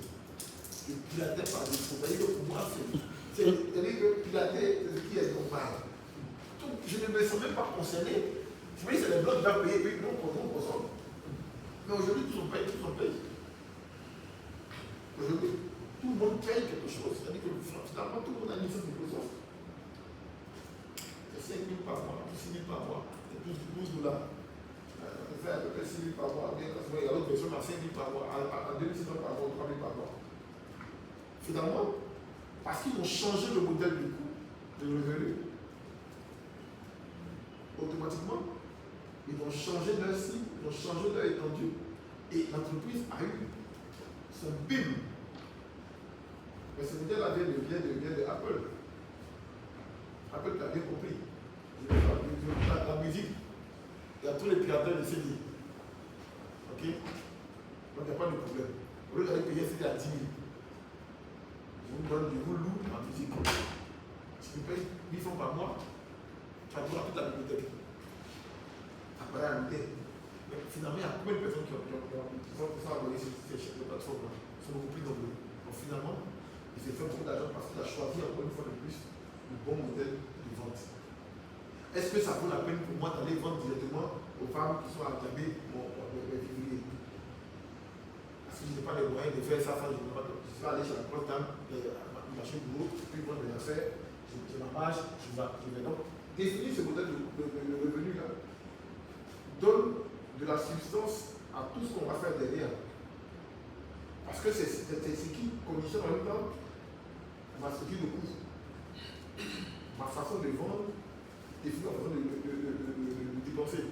Je pilotais par défaut. C'est-à-dire que pour moi, c'est-à-dire que piloter, c'est ce qui est normal. Donc, je ne me sens même pas concerné. Je me dis, c'est les blocs qui doivent payer, puis non, on consomme. Mais aujourd'hui, tous on paye. Aujourd'hui, tout le monde paye quelque chose. C'est-à-dire que finalement, tout le monde a une licence de Microsoft. C'est 5 000 par mois, 6 000 par mois, c'est plus de $12. On fait à peu près 6 000 par mois. Il y a d'autres personnes à 5 000 par mois, à 2 600 par mois, 3 000 par mois. Finalement, parce qu'ils ont changé le modèle du coût de revenu, automatiquement, ils ont changé leur cible, ils ont changé leur étendue, et l'entreprise a eu son BIM. Mais ce modèle-là vient de Apple. Apple l'a bien compris. La musique, il y a tous les pirateurs de CD. Ok? Donc il n'y a pas de problème. Au lieu d'aller payer CD à 10 000, je vous loue ma musique. Si tu payes 1000 francs par mois, tu vas voir toute la bibliothèque. Après la bibliothèque. Mais finalement, il y a combien de personnes qui sont abonnées sur ces plateformes-là? Ils sont beaucoup plus nombreux. Donc finalement, il s'est fait beaucoup d'argent parce qu'il a choisi encore une fois de plus le bon modèle de vente. Est-ce que ça vaut la peine pour moi d'aller vendre directement aux femmes qui sont à Gabé mes figurines? Parce que je n'ai pas les moyens de faire ça, je vais aller chez la grosse dame, marcher du boulot, puis vendre mes affaires, j'ai ma page, je vais donc définir ce modèle de revenu là. Donne de la substance à tout ce qu'on va faire derrière. Parce que c'est ce qui conditionne en même temps ma structure de coût. Ma façon de vendre définit ma façon de dépenser.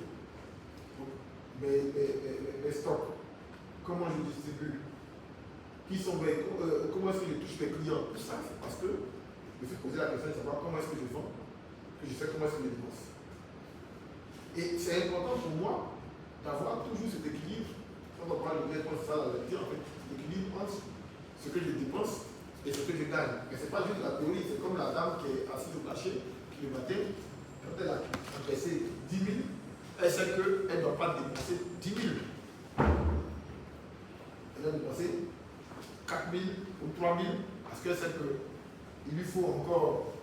Donc, mes stocks, comment je distribue, qui sont, comment est-ce que je touche mes clients, tout ça, c'est parce que je me suis posé la question de savoir comment est-ce que je vends, que je sais comment est-ce que je dépense. Et c'est important pour moi d'avoir toujours cet équilibre, quand on parle de dépense, ça, la lecture, en fait, l'équilibre entre ce que je dépense et ce que je gagne. Mais ce n'est pas juste la théorie, c'est comme la dame qui est assise au plancher, qui le matin, quand elle a encaissé 10 000, elle sait qu'elle ne doit pas dépenser 10 000. Elle doit dépenser 4 000 ou 3 000 parce qu'elle sait qu'il lui faut encore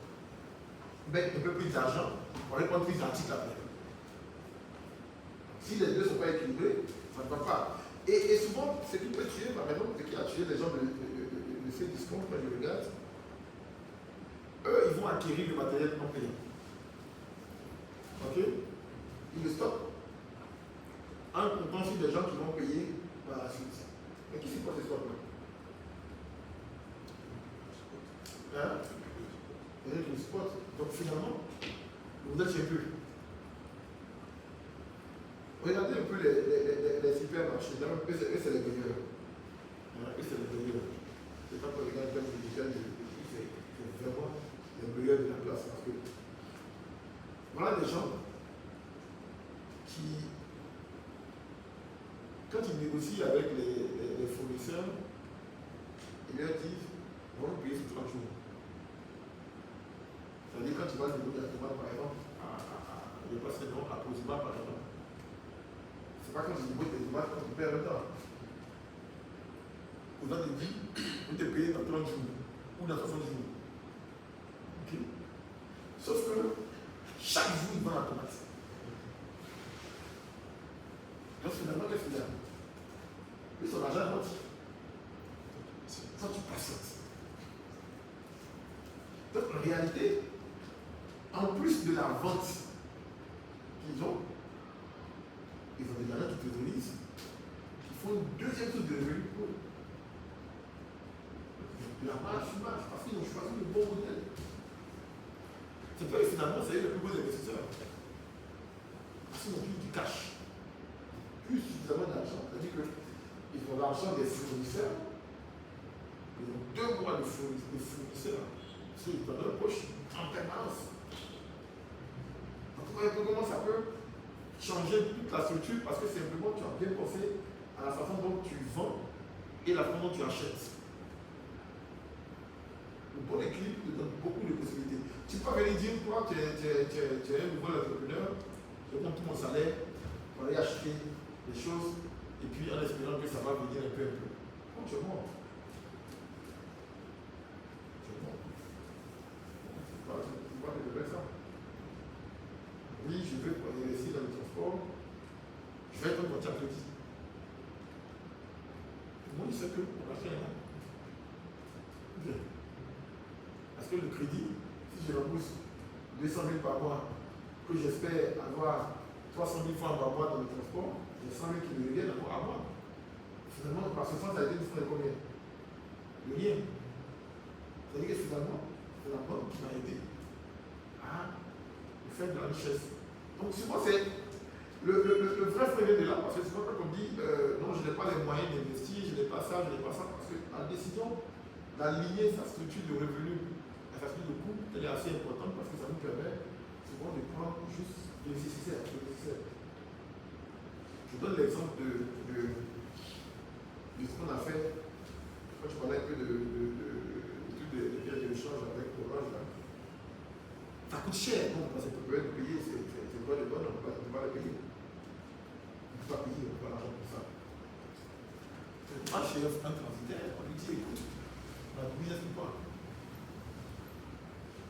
mettre un peu plus d'argent pour répondre plus d'articles après. Si les deux ne sont pas équilibrés, ça ne va pas. Et souvent, ce qui peut tuer, par exemple, ce qui a tué les gens de ces discours, quand je regarde, eux, ils vont acquérir le matériel en payant. Ok? Ils le stockent en comptant sur des gens qui vont payer par la suite. Mais qui c'est quoi ces stocks-là? Hein? Et le spot. Donc finalement, le modèle tient plus. Regardez un peu les supermarchés. Eux, c'est les meilleurs. Eux, c'est les meilleurs. C'est quand on regarde le digital, c'est vraiment les meilleurs de la place. Parce que voilà des gens qui, quand ils négocient avec les fournisseurs, ils leur disent on va vous payer sur 30 jours. C'est-à-dire quand tu vas négocier la tomate, par exemple, je passe le nom à Cosima, par exemple. C'est pas quand tu négocies des tomates, quand tu perds le temps. Cosima te dit vous te payez dans 30 jours ou dans 60 jours. Okay? Sauf que chaque jour, il vend la tomate. Donc finalement, qu'est-ce qu'il a? Lui, son argent rentre. Quand tu patientes. Donc en réalité, en plus de la vente qu'ils ont des gens qui théorisent, qui font une deuxième source de revenus pour eux. De la marge, parce qu'ils ont choisi le bon modèle. C'est pas finalement, c'est eux les plus beaux investisseurs. Parce qu'ils ont plus du cash. Plus suffisamment d'argent. C'est-à-dire qu'ils ont l'argent des fournisseurs. Ils ont 2 mois de fournisseurs. Parce qu'ils ont dans leur poche en permanence. Donc, vous voyez comment ça peut changer toute la structure parce que simplement tu as bien pensé à la façon dont tu vends et la façon dont tu achètes. Le bon équilibre te donne beaucoup de possibilités. Tu peux venir dire, toi, tu es un nouvel entrepreneur, je compte tout mon salaire pour aller acheter des choses et puis en espérant que ça va venir un peu. Non, tu es mort. Tu es mort. Tu ne peux pas développer ça. Oui, je veux investir dans le transport, je vais être un compte à crédit. Tout le monde sait qu'on a fait un an. Bien. Parce que le crédit, si je rembourse 200 000 par mois, que j'espère avoir 300 000 francs par mois dans le transport, j'ai 100 000 qui me reviennent à moi. Finalement, par ce sens, ça a été une fois de combien? De rien. C'est-à-dire que finalement, c'est la banque qui m'a aidé à faire de la richesse. Donc souvent c'est le vrai frein de là, parce que souvent quand on dit non, je n'ai pas les moyens d'investir, je n'ai pas ça, parce que la décision d'aligner sa structure de revenus à sa structure de coût, elle est assez importante parce que ça nous permet souvent de prendre juste le nécessaire. Je donne l'exemple de ce qu'on a fait quand je parlais un peu de biens de l'échange avec Orange là. Ça coûte cher, non, parce que pour payer, c'est pas de bonne, on ne peut pas le payer. On ne peut pas payer, on ne peut pas l'argent pour ça. C'est pas chez un transitaire, on lui dit écoute, on a business ou pas.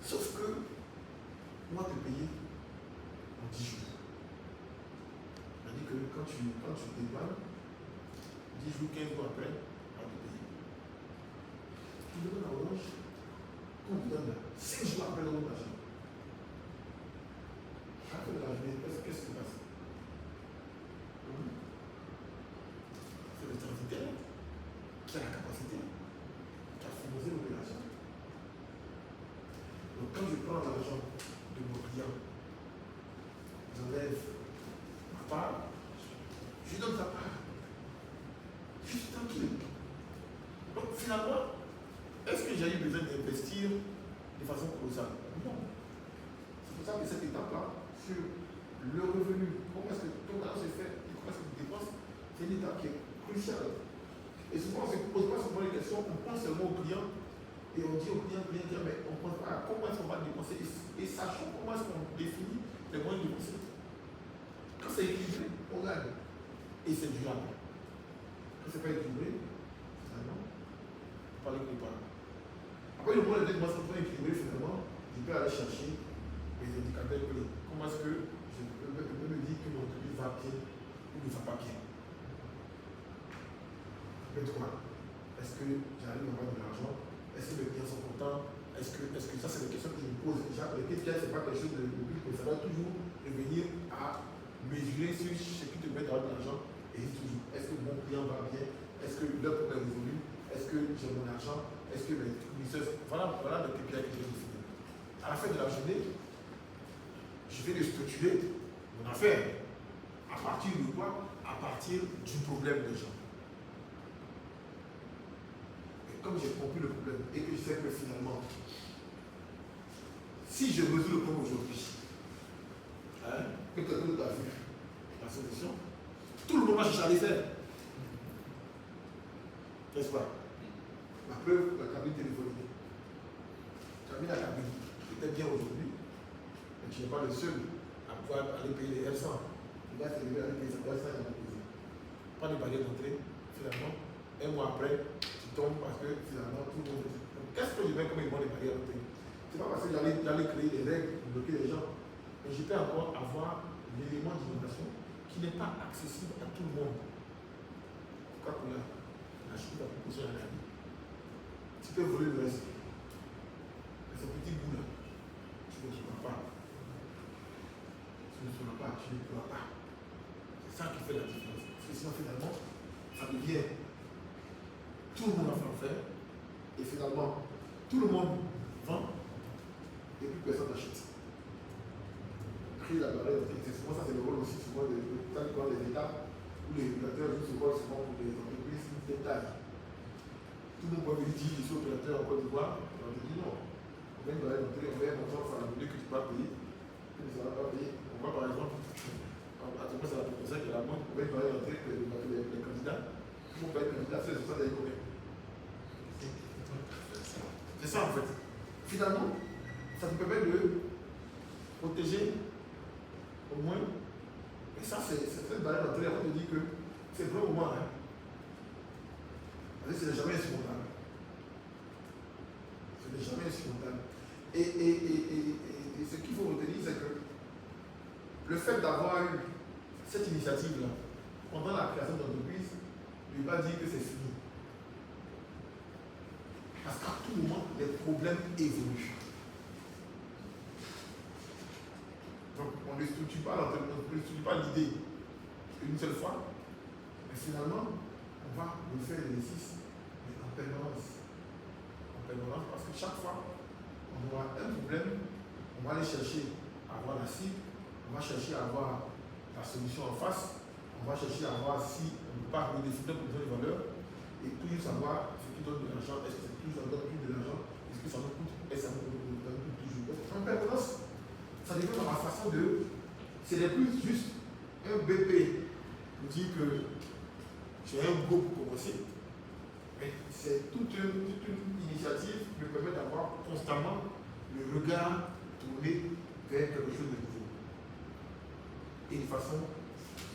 Sauf que, on va te payer en 10 jours. C'est-à-dire que quand tu dépannes, 10 jours, 15 jours après, on va te payer. Tu le donnes à Orange, quand tu donnes 5 jours après le l'argent. Après la journée, qu'est-ce qui se passe? C'est le transitaire qui a la capacité, qui a financé l'opération. Donc quand je prends l'argent de mon client, j'enlève ma part, je lui donne sa part. Juste tranquille. Donc finalement, est-ce que j'ai eu besoin d'investir de façon colossale? Non. C'est pour ça que cette étape-là, sur le revenu, comment est-ce que ton argent se fait et comment est-ce que tu dépenses, c'est une étape qui est cruciale. Et souvent, on ne se pose pas souvent les questions, on pense seulement au client et on dit au client, mais on ne pense pas à comment est-ce qu'on va dépenser et sachant comment est-ce qu'on définit les moyens de dépenser. Quand c'est équilibré, on gagne. Et c'est durable. Quand ce n'est pas équilibré, finalement, pas le pas. Après, le point de moi, c'est pas équilibré, finalement, je peux aller chercher les indicateurs clés. Comment est-ce que je peux me dire que mon entreprise va bien ou ne va pas bien? Mais quoi? Est-ce que j'arrive à avoir de l'argent? Est-ce que mes clients sont contents? Est-ce que ça, c'est des questions que je me pose. Déjà, les KPI, ce n'est pas quelque chose de plus, mais ça va toujours revenir à mesurer sur ce qui te met dans de l'argent. Et toujours, est-ce que mon client va bien? Est-ce que leur problème est résolu? Est-ce que j'ai mon argent? Est-ce que mes fournisseurs. Voilà le KPI que je vais définir. À la fin de la journée, je vais structurer mon affaire. À partir de quoi? À partir du problème des gens. Et comme j'ai compris le problème et que je sais que finalement, si je mesure le problème aujourd'hui, que quelqu'un d'autre a vu la solution, tout le monde va chercher à les faire. N'est-ce pas? La preuve, la cabine téléphonique. La cabine était bien aujourd'hui, mais tu n'es pas le seul à pouvoir aller payer les R100. Il va s'arriver à aller payer sa R100 et à poser. Pas de barrière d'entrée, finalement, un mois après, tu tombes parce que finalement tout le monde est. Donc, qu'est-ce que je mets comme élément des barrières d'entrée? C'est pas parce que j'allais créer des règles pour bloquer les gens, mais je peux encore avoir l'élément d'innovation qui n'est pas accessible à tout le monde. Coca-Cola, la chute à proposition à la vie. Tu peux voler le reste. Mais ce petit bout là, tu ne sauras pas. Tu ne sauras pas, tu ne pourras pas. C'est ça qui fait la différence. Parce que sinon, finalement, ça devient tout le monde a fait en faire. Et finalement, tout le monde vend et plus personne n'achète. Créer la barrière, c'est souvent ça, c'est le rôle aussi souvent des États où les régulateurs jouent ce rôle souvent pour les entreprises de taille. Tout le monde peut venir dire, je suis opérateur en Côte d'Ivoire, on te dit non. On va une barrière d'entrée, on va un montant faramineux que tu vas payer, que tu ne vas pas payer. On va par exemple, à tout cas, c'est la proposition qui est la montre, on va une barrière d'entrée que les candidats, pour pas être candidat, c'est ça d'aller combien? C'est ça en fait. Finalement, ça te permet de protéger au moins. Et ça, c'est cette barrière d'entrée. On te dit que c'est pour le moment. Ce n'est jamais insurmontable. Ce n'est jamais insurmontable. Et ce qu'il faut retenir, c'est que le fait d'avoir eu cette initiative-là pendant la création d'entreprise ne veut pas dire que c'est fini. Parce qu'à tout moment, les problèmes évoluent. Donc, on ne structure pas l'idée une seule fois, mais finalement, on va refaire l'exercice, mais en permanence. En permanence, parce que chaque fois, on aura un problème, on va aller chercher à avoir la cible, on va chercher à avoir la solution en face, on va chercher à voir si on ne peut pas redéfinir pour donner de valeur, et toujours savoir ce qui donne de l'argent, est-ce que c'est plus ça donne plus de l'argent, est-ce que ça nous coûte, est-ce que ça nous coûte toujours. En permanence, ça dépend de ma façon de. Ce n'est plus juste un BP pour dire que j'ai un go pour commencer, mais c'est toute une initiative qui me permet d'avoir constamment le regard tourné vers quelque chose de nouveau et de façon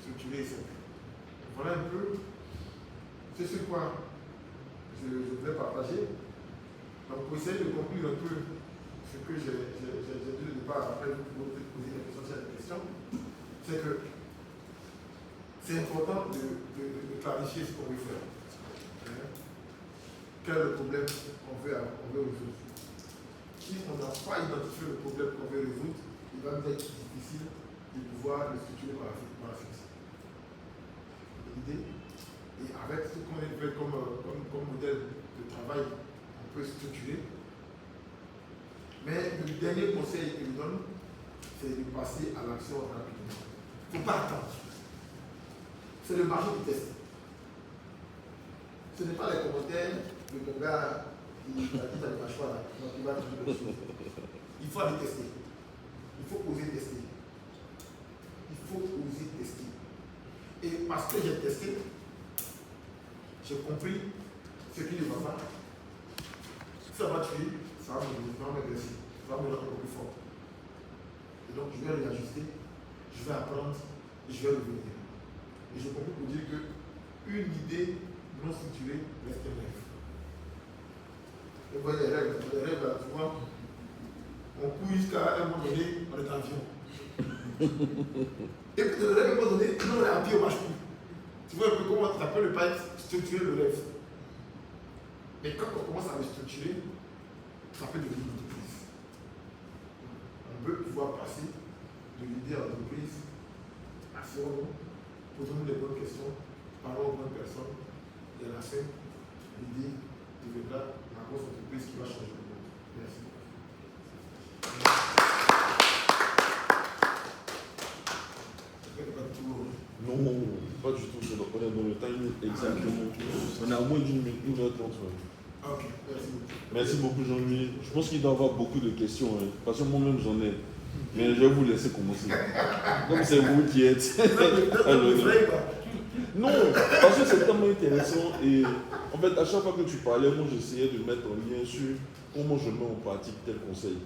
structurée et simple. Voilà un peu c'est ce quoi je voulais partager. Donc pour essayer de conclure un peu ce que j'ai dit au départ, après vous poser des questions sur la question, c'est que c'est important de clarifier ce qu'on veut faire. Quel est le problème qu'on veut résoudre? Si on n'a pas identifié le problème qu'on veut résoudre, il va nous être difficile de pouvoir le structurer par la suite. L'idée, et avec ce qu'on a fait comme modèle de travail, on peut structurer. Mais le dernier conseil qu'il nous donne, c'est de passer à l'action rapidement. Il ne faut pas attendre. C'est le marché qui teste. Ce n'est pas les commentaires le gars qui a dit dans le mâchoire, là, donc il va te dire quelque chose. Il faut aller tester. Il faut oser tester. Il faut oser tester. Et parce que j'ai testé, j'ai compris ce qui ne va pas. Ça va tuer, ça va m'agresser, ça va me rendre plus fort. Et donc je vais réajuster, je vais apprendre et je vais revenir. Et je comprends pour dire qu'une idée non structurée reste un rêve. Et voilà les rêves là, tu vois, on court jusqu'à un moment donné, on est en avion. Et puis le rêve, à un moment donné, on est en pied, on ne marche plus. Tu vois un peu comment ça peut ne pas être structuré le rêve. Mais quand on commence à le structurer, ça peut devenir une entreprise. On peut pouvoir passer de l'idée à l'entreprise, asseyons-nous, posons-nous les bonnes questions, parlons aux bonnes personnes, et à la fin, l'idée deviendra la grosse entreprise qui va changer le monde. Merci.
Non, pas du tout. On est dans le time exactement. On est à moins d'une minute, 1h30.
Ok, merci beaucoup.
Merci beaucoup, Jean-Louis. Je pense qu'il doit y avoir beaucoup de questions. Hein, parce que moi-même, j'en ai. Mais je vais vous laisser commencer. Comme c'est vous qui êtes. Non, parce que c'est tellement intéressant. Et en fait, à chaque fois que tu parlais, moi, j'essayais de mettre en lien sur comment je mets en pratique tel conseil.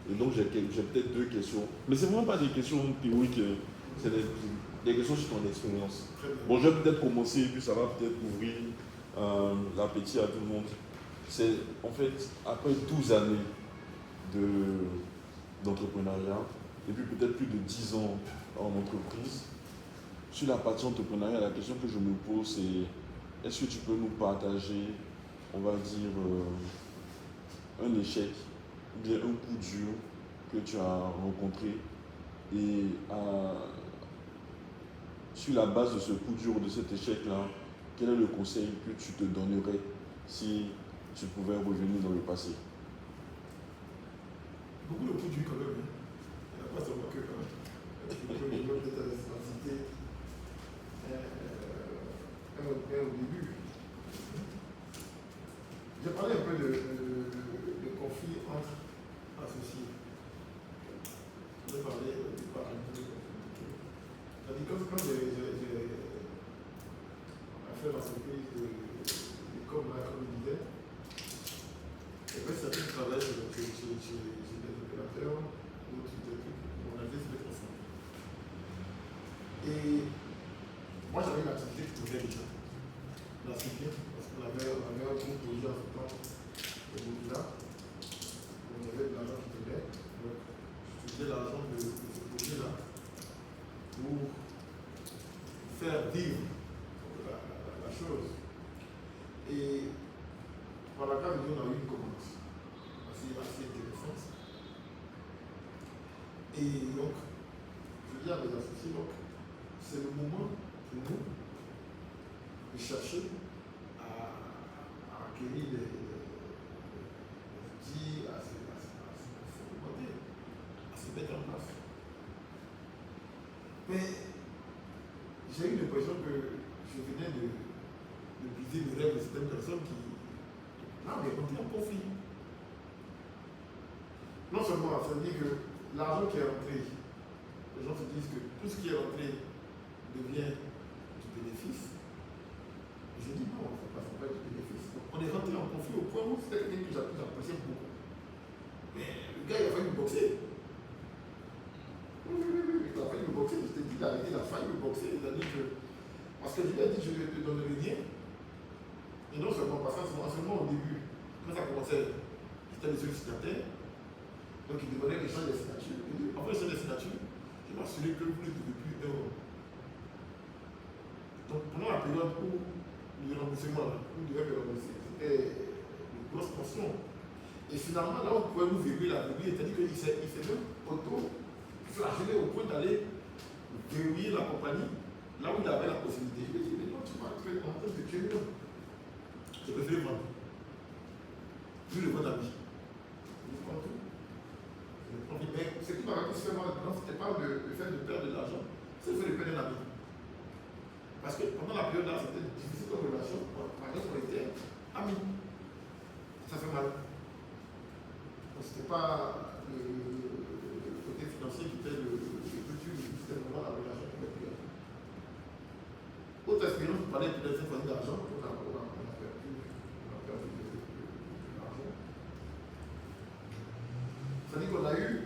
Et donc, j'ai peut-être 2 questions. Mais ce n'est vraiment pas des questions théoriques. C'est des questions sur ton expérience. Bon, je vais peut-être commencer et puis ça va peut-être ouvrir l'appétit à tout le monde. C'est en fait, après 12 années d'entrepreneuriat, et puis peut-être plus de 10 ans en entreprise, sur la partie entrepreneuriat, la question que je me pose, c'est est-ce que tu peux nous partager, on va dire, un échec, ou bien un coup dur que tu as rencontré, et sur la base de ce coup dur, de cet échec-là, quel est le conseil que tu te donnerais si tu pouvais revenir dans le passé?
Beaucoup de coups durs quand même. Il n'y a pas seulement que quand même. Il faut peut-être en citer un au début. J'ai parlé un peu de conflit entre associés. Je vais parler du départ un peu de conflit. C'est-à-dire quand j'ai fait l'entreprise de comme il disait, et puis certains travaillent chez des opérateurs, d'autres des trucs, on a fait se mettre ensemble. Et moi j'avais une activité qui tournait déjà, dans ce bien, parce qu'on avait un gros projet en ce temps, au Burkina, on avait de l'argent qui tournait, donc j'utilisais l'argent de ce projet-là pour faire vivre la chose. Et par la grâce de Dieu, on a eu une commande assez intéressante. Et donc, je dis à mes associés, donc, c'est le moment pour nous de chercher à acquérir les outils, à se commander, à se mettre en place. Mais j'ai eu l'impression que je venais de briser le rêve de certaines personnes qui là, on est rentré en conflit. Non seulement, ça veut dire que l'argent qui est rentré, les gens se disent que tout ce qui est rentré devient du bénéfice. Je dis non, ça ne passe pas du bénéfice. Donc, on est rentré en conflit au point où c'était quelqu'un que j'appréciais beaucoup. Mais le gars, il a failli me boxer. Oui, il a failli me boxer. Je t'ai dit la vérité, il a failli me boxer. Il a dit que. Parce que je lui ai dit, je ne te donnerai rien. Et non seulement parce que seulement au début, quand ça commençait, j'étais le seul signataire. Donc il demandait l'échange des signatures. Et après l'échange des signatures, je m'assurais que vous ne devez plus €1. Donc pendant la période où le remboursement, où il devait me rembourser, c'était une grosse tension. Et finalement, là où on pouvait nous verrouiller la verrouille, c'est-à-dire qu'il s'est même auto-flagellé au point d'aller verrouiller la compagnie, là où il avait la possibilité. Je lui ai dit, mais non, tu vas être en train de tuer mieux. Je préfère vendre. Plus le vendre à vie. Je prends tout. Mais ce qui m'a raconté seulement maintenant, ce n'était pas le fait de perdre de l'argent, c'est le fait de perdre la vie. Parce que pendant la période là, c'était difficile comme relation. Par exemple, on était amis. pas le côté financier qui était le culture du système moral avec l'argent qui est privé. Autre expérience, vous parlez peut-être cette fois d'argent, on a perdu de l'argent. C'est-à-dire qu'on a eu,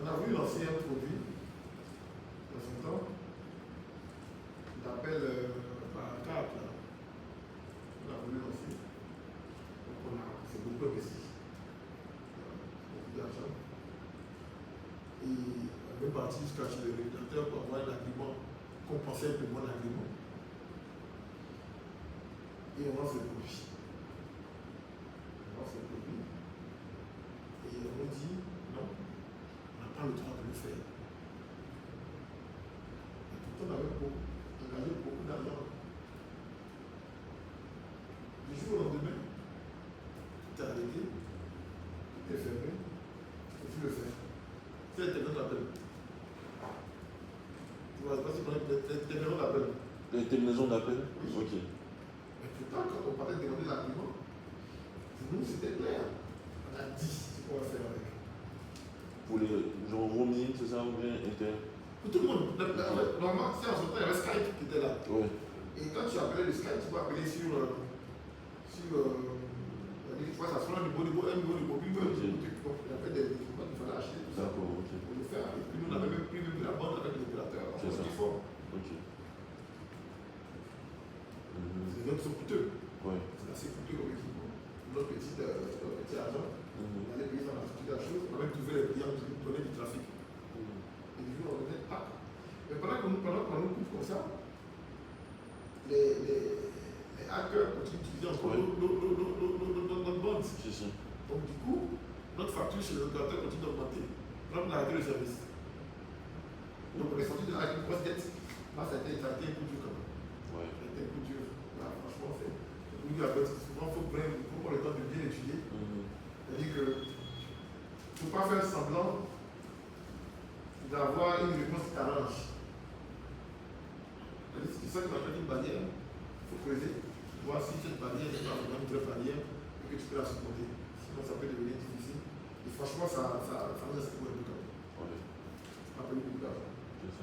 on a voulu lancer un produit dans son temps, qu'on appelle par carte, là. On a voulu lancer. Donc on s'est beaucoup investi. Beaucoup d'argent. Et on est parti jusqu'à chez le régulateur pour avoir un agrément qu'on pensait être le bon agrément. Et on lance le produit. Et on dit non, on n'a pas le droit de le faire. Et pourtant, on avait engagé beaucoup d'argent. Du jour au lendemain, tout est arrêté, tout est fermé, et tu le fais. C'est Internet d'appel. Tu vois, pas si on a des terminaisons d'appel.
Les terminaisons d'appel?
Oui.
Ok.
Mais pourtant, quand on parlait de demander l'argument, pour nous c'était clair. On a dit ce qu'on va faire avec.
Pour les genre roaming, c'est ça, ou bien inter?
Pour tout le monde. Normalement, c'est en ce temps, il y avait Skype qui était là.
Ouais.
Et quand tu appelais le Skype, tu peux appeler sur tu vois, ça se fait un niveau de mobile, il y avait des équipements qu'il fallait acheter, tout ça,
D'accord, ok.
pour le faire. Et puis nous, on avait même pris même de la bande avec l'opérateur.
C'est ça.
Fort.
Ok.
Les autres sont coûteux.
Ouais.
C'est assez coûteux comme équipement. Notre petit argent, on allait payer dans la structure de la chose, on avait trouvé les clients qui nous donnaient du trafic. Et du jour, on venait, tac. Mais pendant qu'on nous coupe comme ça, les hackers continuent d'utiliser encore notre bande.
C'est ça.
Donc du coup, notre facture chez le opérateur continue d'augmenter. Là, on a arrêté le service. Donc on est sorti de là avec une grosse dette. Là, ça a été un coup dur quand même.
Ouais.
Ça a été un coup dur. Là, franchement, c'est... Souvent, il faut prendre le temps de bien étudier. C'est-à-dire que il ne faut pas faire semblant d'avoir une réponse qui t'arrange. C'est-à-dire que si tu sens que tu as fait une barrière, il faut creuser, voir si cette barrière n'est pas vraiment une vraie barrière et que tu peux la supporter. Sinon, ça peut devenir difficile. Et franchement, ça nous a secoué un peu quand même.
Ouais.
Ça m'a pris beaucoup d'argent.
C'est ça.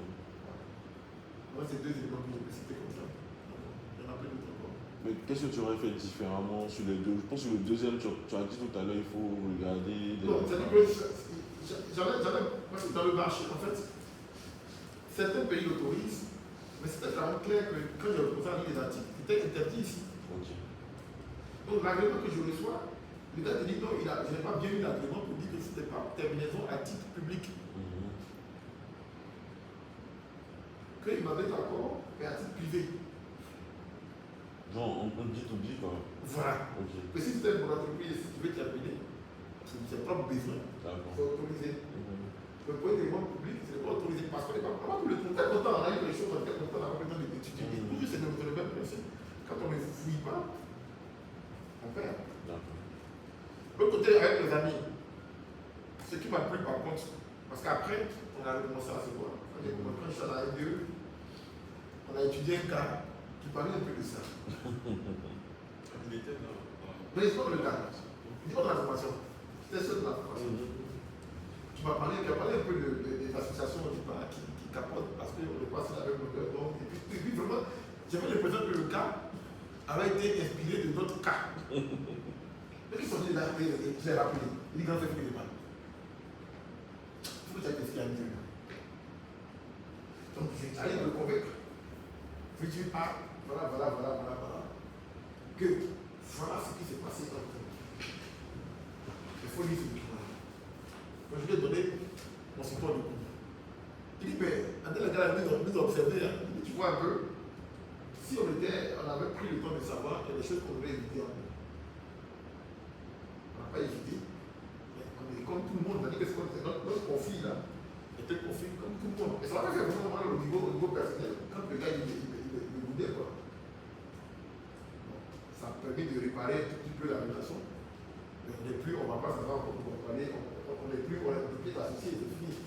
Moi, c'est deux éléments que je peux citer comme ça. Il y en a plein d'autres encore.
Mais qu'est-ce que tu aurais fait différemment sur les deux? Je pense que sur le deuxième, tu as dit tout à l'heure, il faut regarder.
Non, c'est-à-dire que moi, c'est dans le marché, en fait, certains pays l'autorisent, mais c'était vraiment clair que quand j'ai posé en ligne des articles, c'était interdit ici.
Ok.
Donc l'agrément que je reçois, le gars te dit non, je n'ai pas bien eu l'agrément pour dire que c'était pas terminaison à titre public. Qu'il m'avait d'accord, mais à titre privé.
Genre, on dit tout dit quoi.
Voilà.
Ok.
Que si c'était pour l'entreprise, si tu veux terminer, c'est pas besoin.
D'accord.
C'est autorisé. Le point d'élément public, c'est pas autorisé parce qu'on n'est pas tout le temps. Très content, on a eu les choses, on était content d'avoir le temps d'étudier. Toujours, c'est le même principe. Quand on ne fouille pas, on perd.
D'accord.
L'autre côté, avec les amis, ce qui m'a plu par contre, parce qu'après, on a recommencé à se voir. Quand j'ai commencé, quand je suis à la M2, on a étudié un cas qui parlait un peu de ça.
Il était dans...
Mais c'est pas le cas. C'est pas de la formation. C'était seul de la formation. Tu m'as parlé, tu as parlé un peu des associations qui capotent parce qu'on le passe avec l'auteur. Et puis vraiment, j'avais l'impression que le cas avait été inspiré de notre cas. Mais ils sont venus là, je l'ai rappelé. Il dit quand c'est fait des mal. Il faut que tu ailles tester à mieux. Donc j'allais me convaincre. Je dis, ah, voilà. Que voilà ce qui s'est passé dans le temps. Il faut lire ce document. Donc je lui ai donné mon support de cours. Il dit, mais André, le gars a nous observé. Hein. Il dit, tu vois un peu, si on avait pris le temps de savoir, il y a des choses qu'on devait éviter en nous. On n'a pas évité. Mais on est comme tout le monde. C'est-à-dire que notre conflit là était conflit comme tout le monde. Et ça m'a fait vraiment mal au niveau personnel. Quand le gars il boudait quoi. Ça a permis de réparer un tout petit peu la relation. Mais on n'est plus, on ne va pas savoir comment on va parler, on n'est plus associé, c'est fini.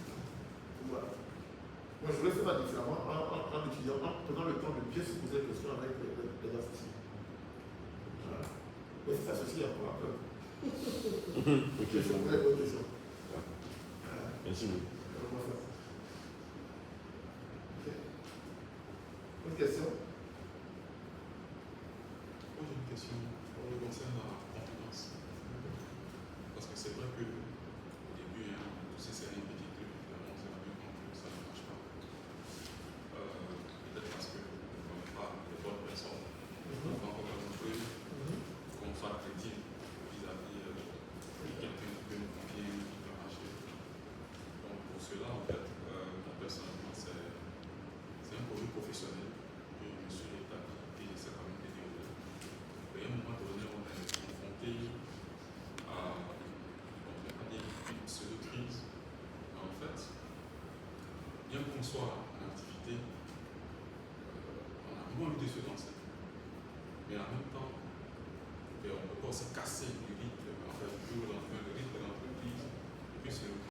Voilà. Moi je voulais faire ça différemment en étudiant, en prenant le temps de bien se poser des questions avec les associés. Voilà. Mais c'est associé encore un peu.
Ok,
C'est une très bonne question.
merci beaucoup.
Autre question?
Moi j'ai une question pour le concerne la confiance. Parce que c'est vrai que au début, tous ces séries petits trucs, évidemment, c'est la même que ça ne marche pas. Peut-être parce que on ne connaît pas les bonnes personnes. On va encore montrer qu'on soit crédible vis-à-vis de quelqu'un qui peut nous confier, qui peut marcher. Donc pour cela, en fait, moi personnellement, c'est un projet professionnel que je me suis établi et j'essaie quand même de dérouler. Et à un moment donné, on est confronté à une pseudo-crise. En fait, bien qu'on soit en activité, on a vraiment envie de se lancer. Mais en même temps, on peut pas se casser du rythme, en fait, du jour au lendemain, le rythme de l'entreprise, et puis c'est le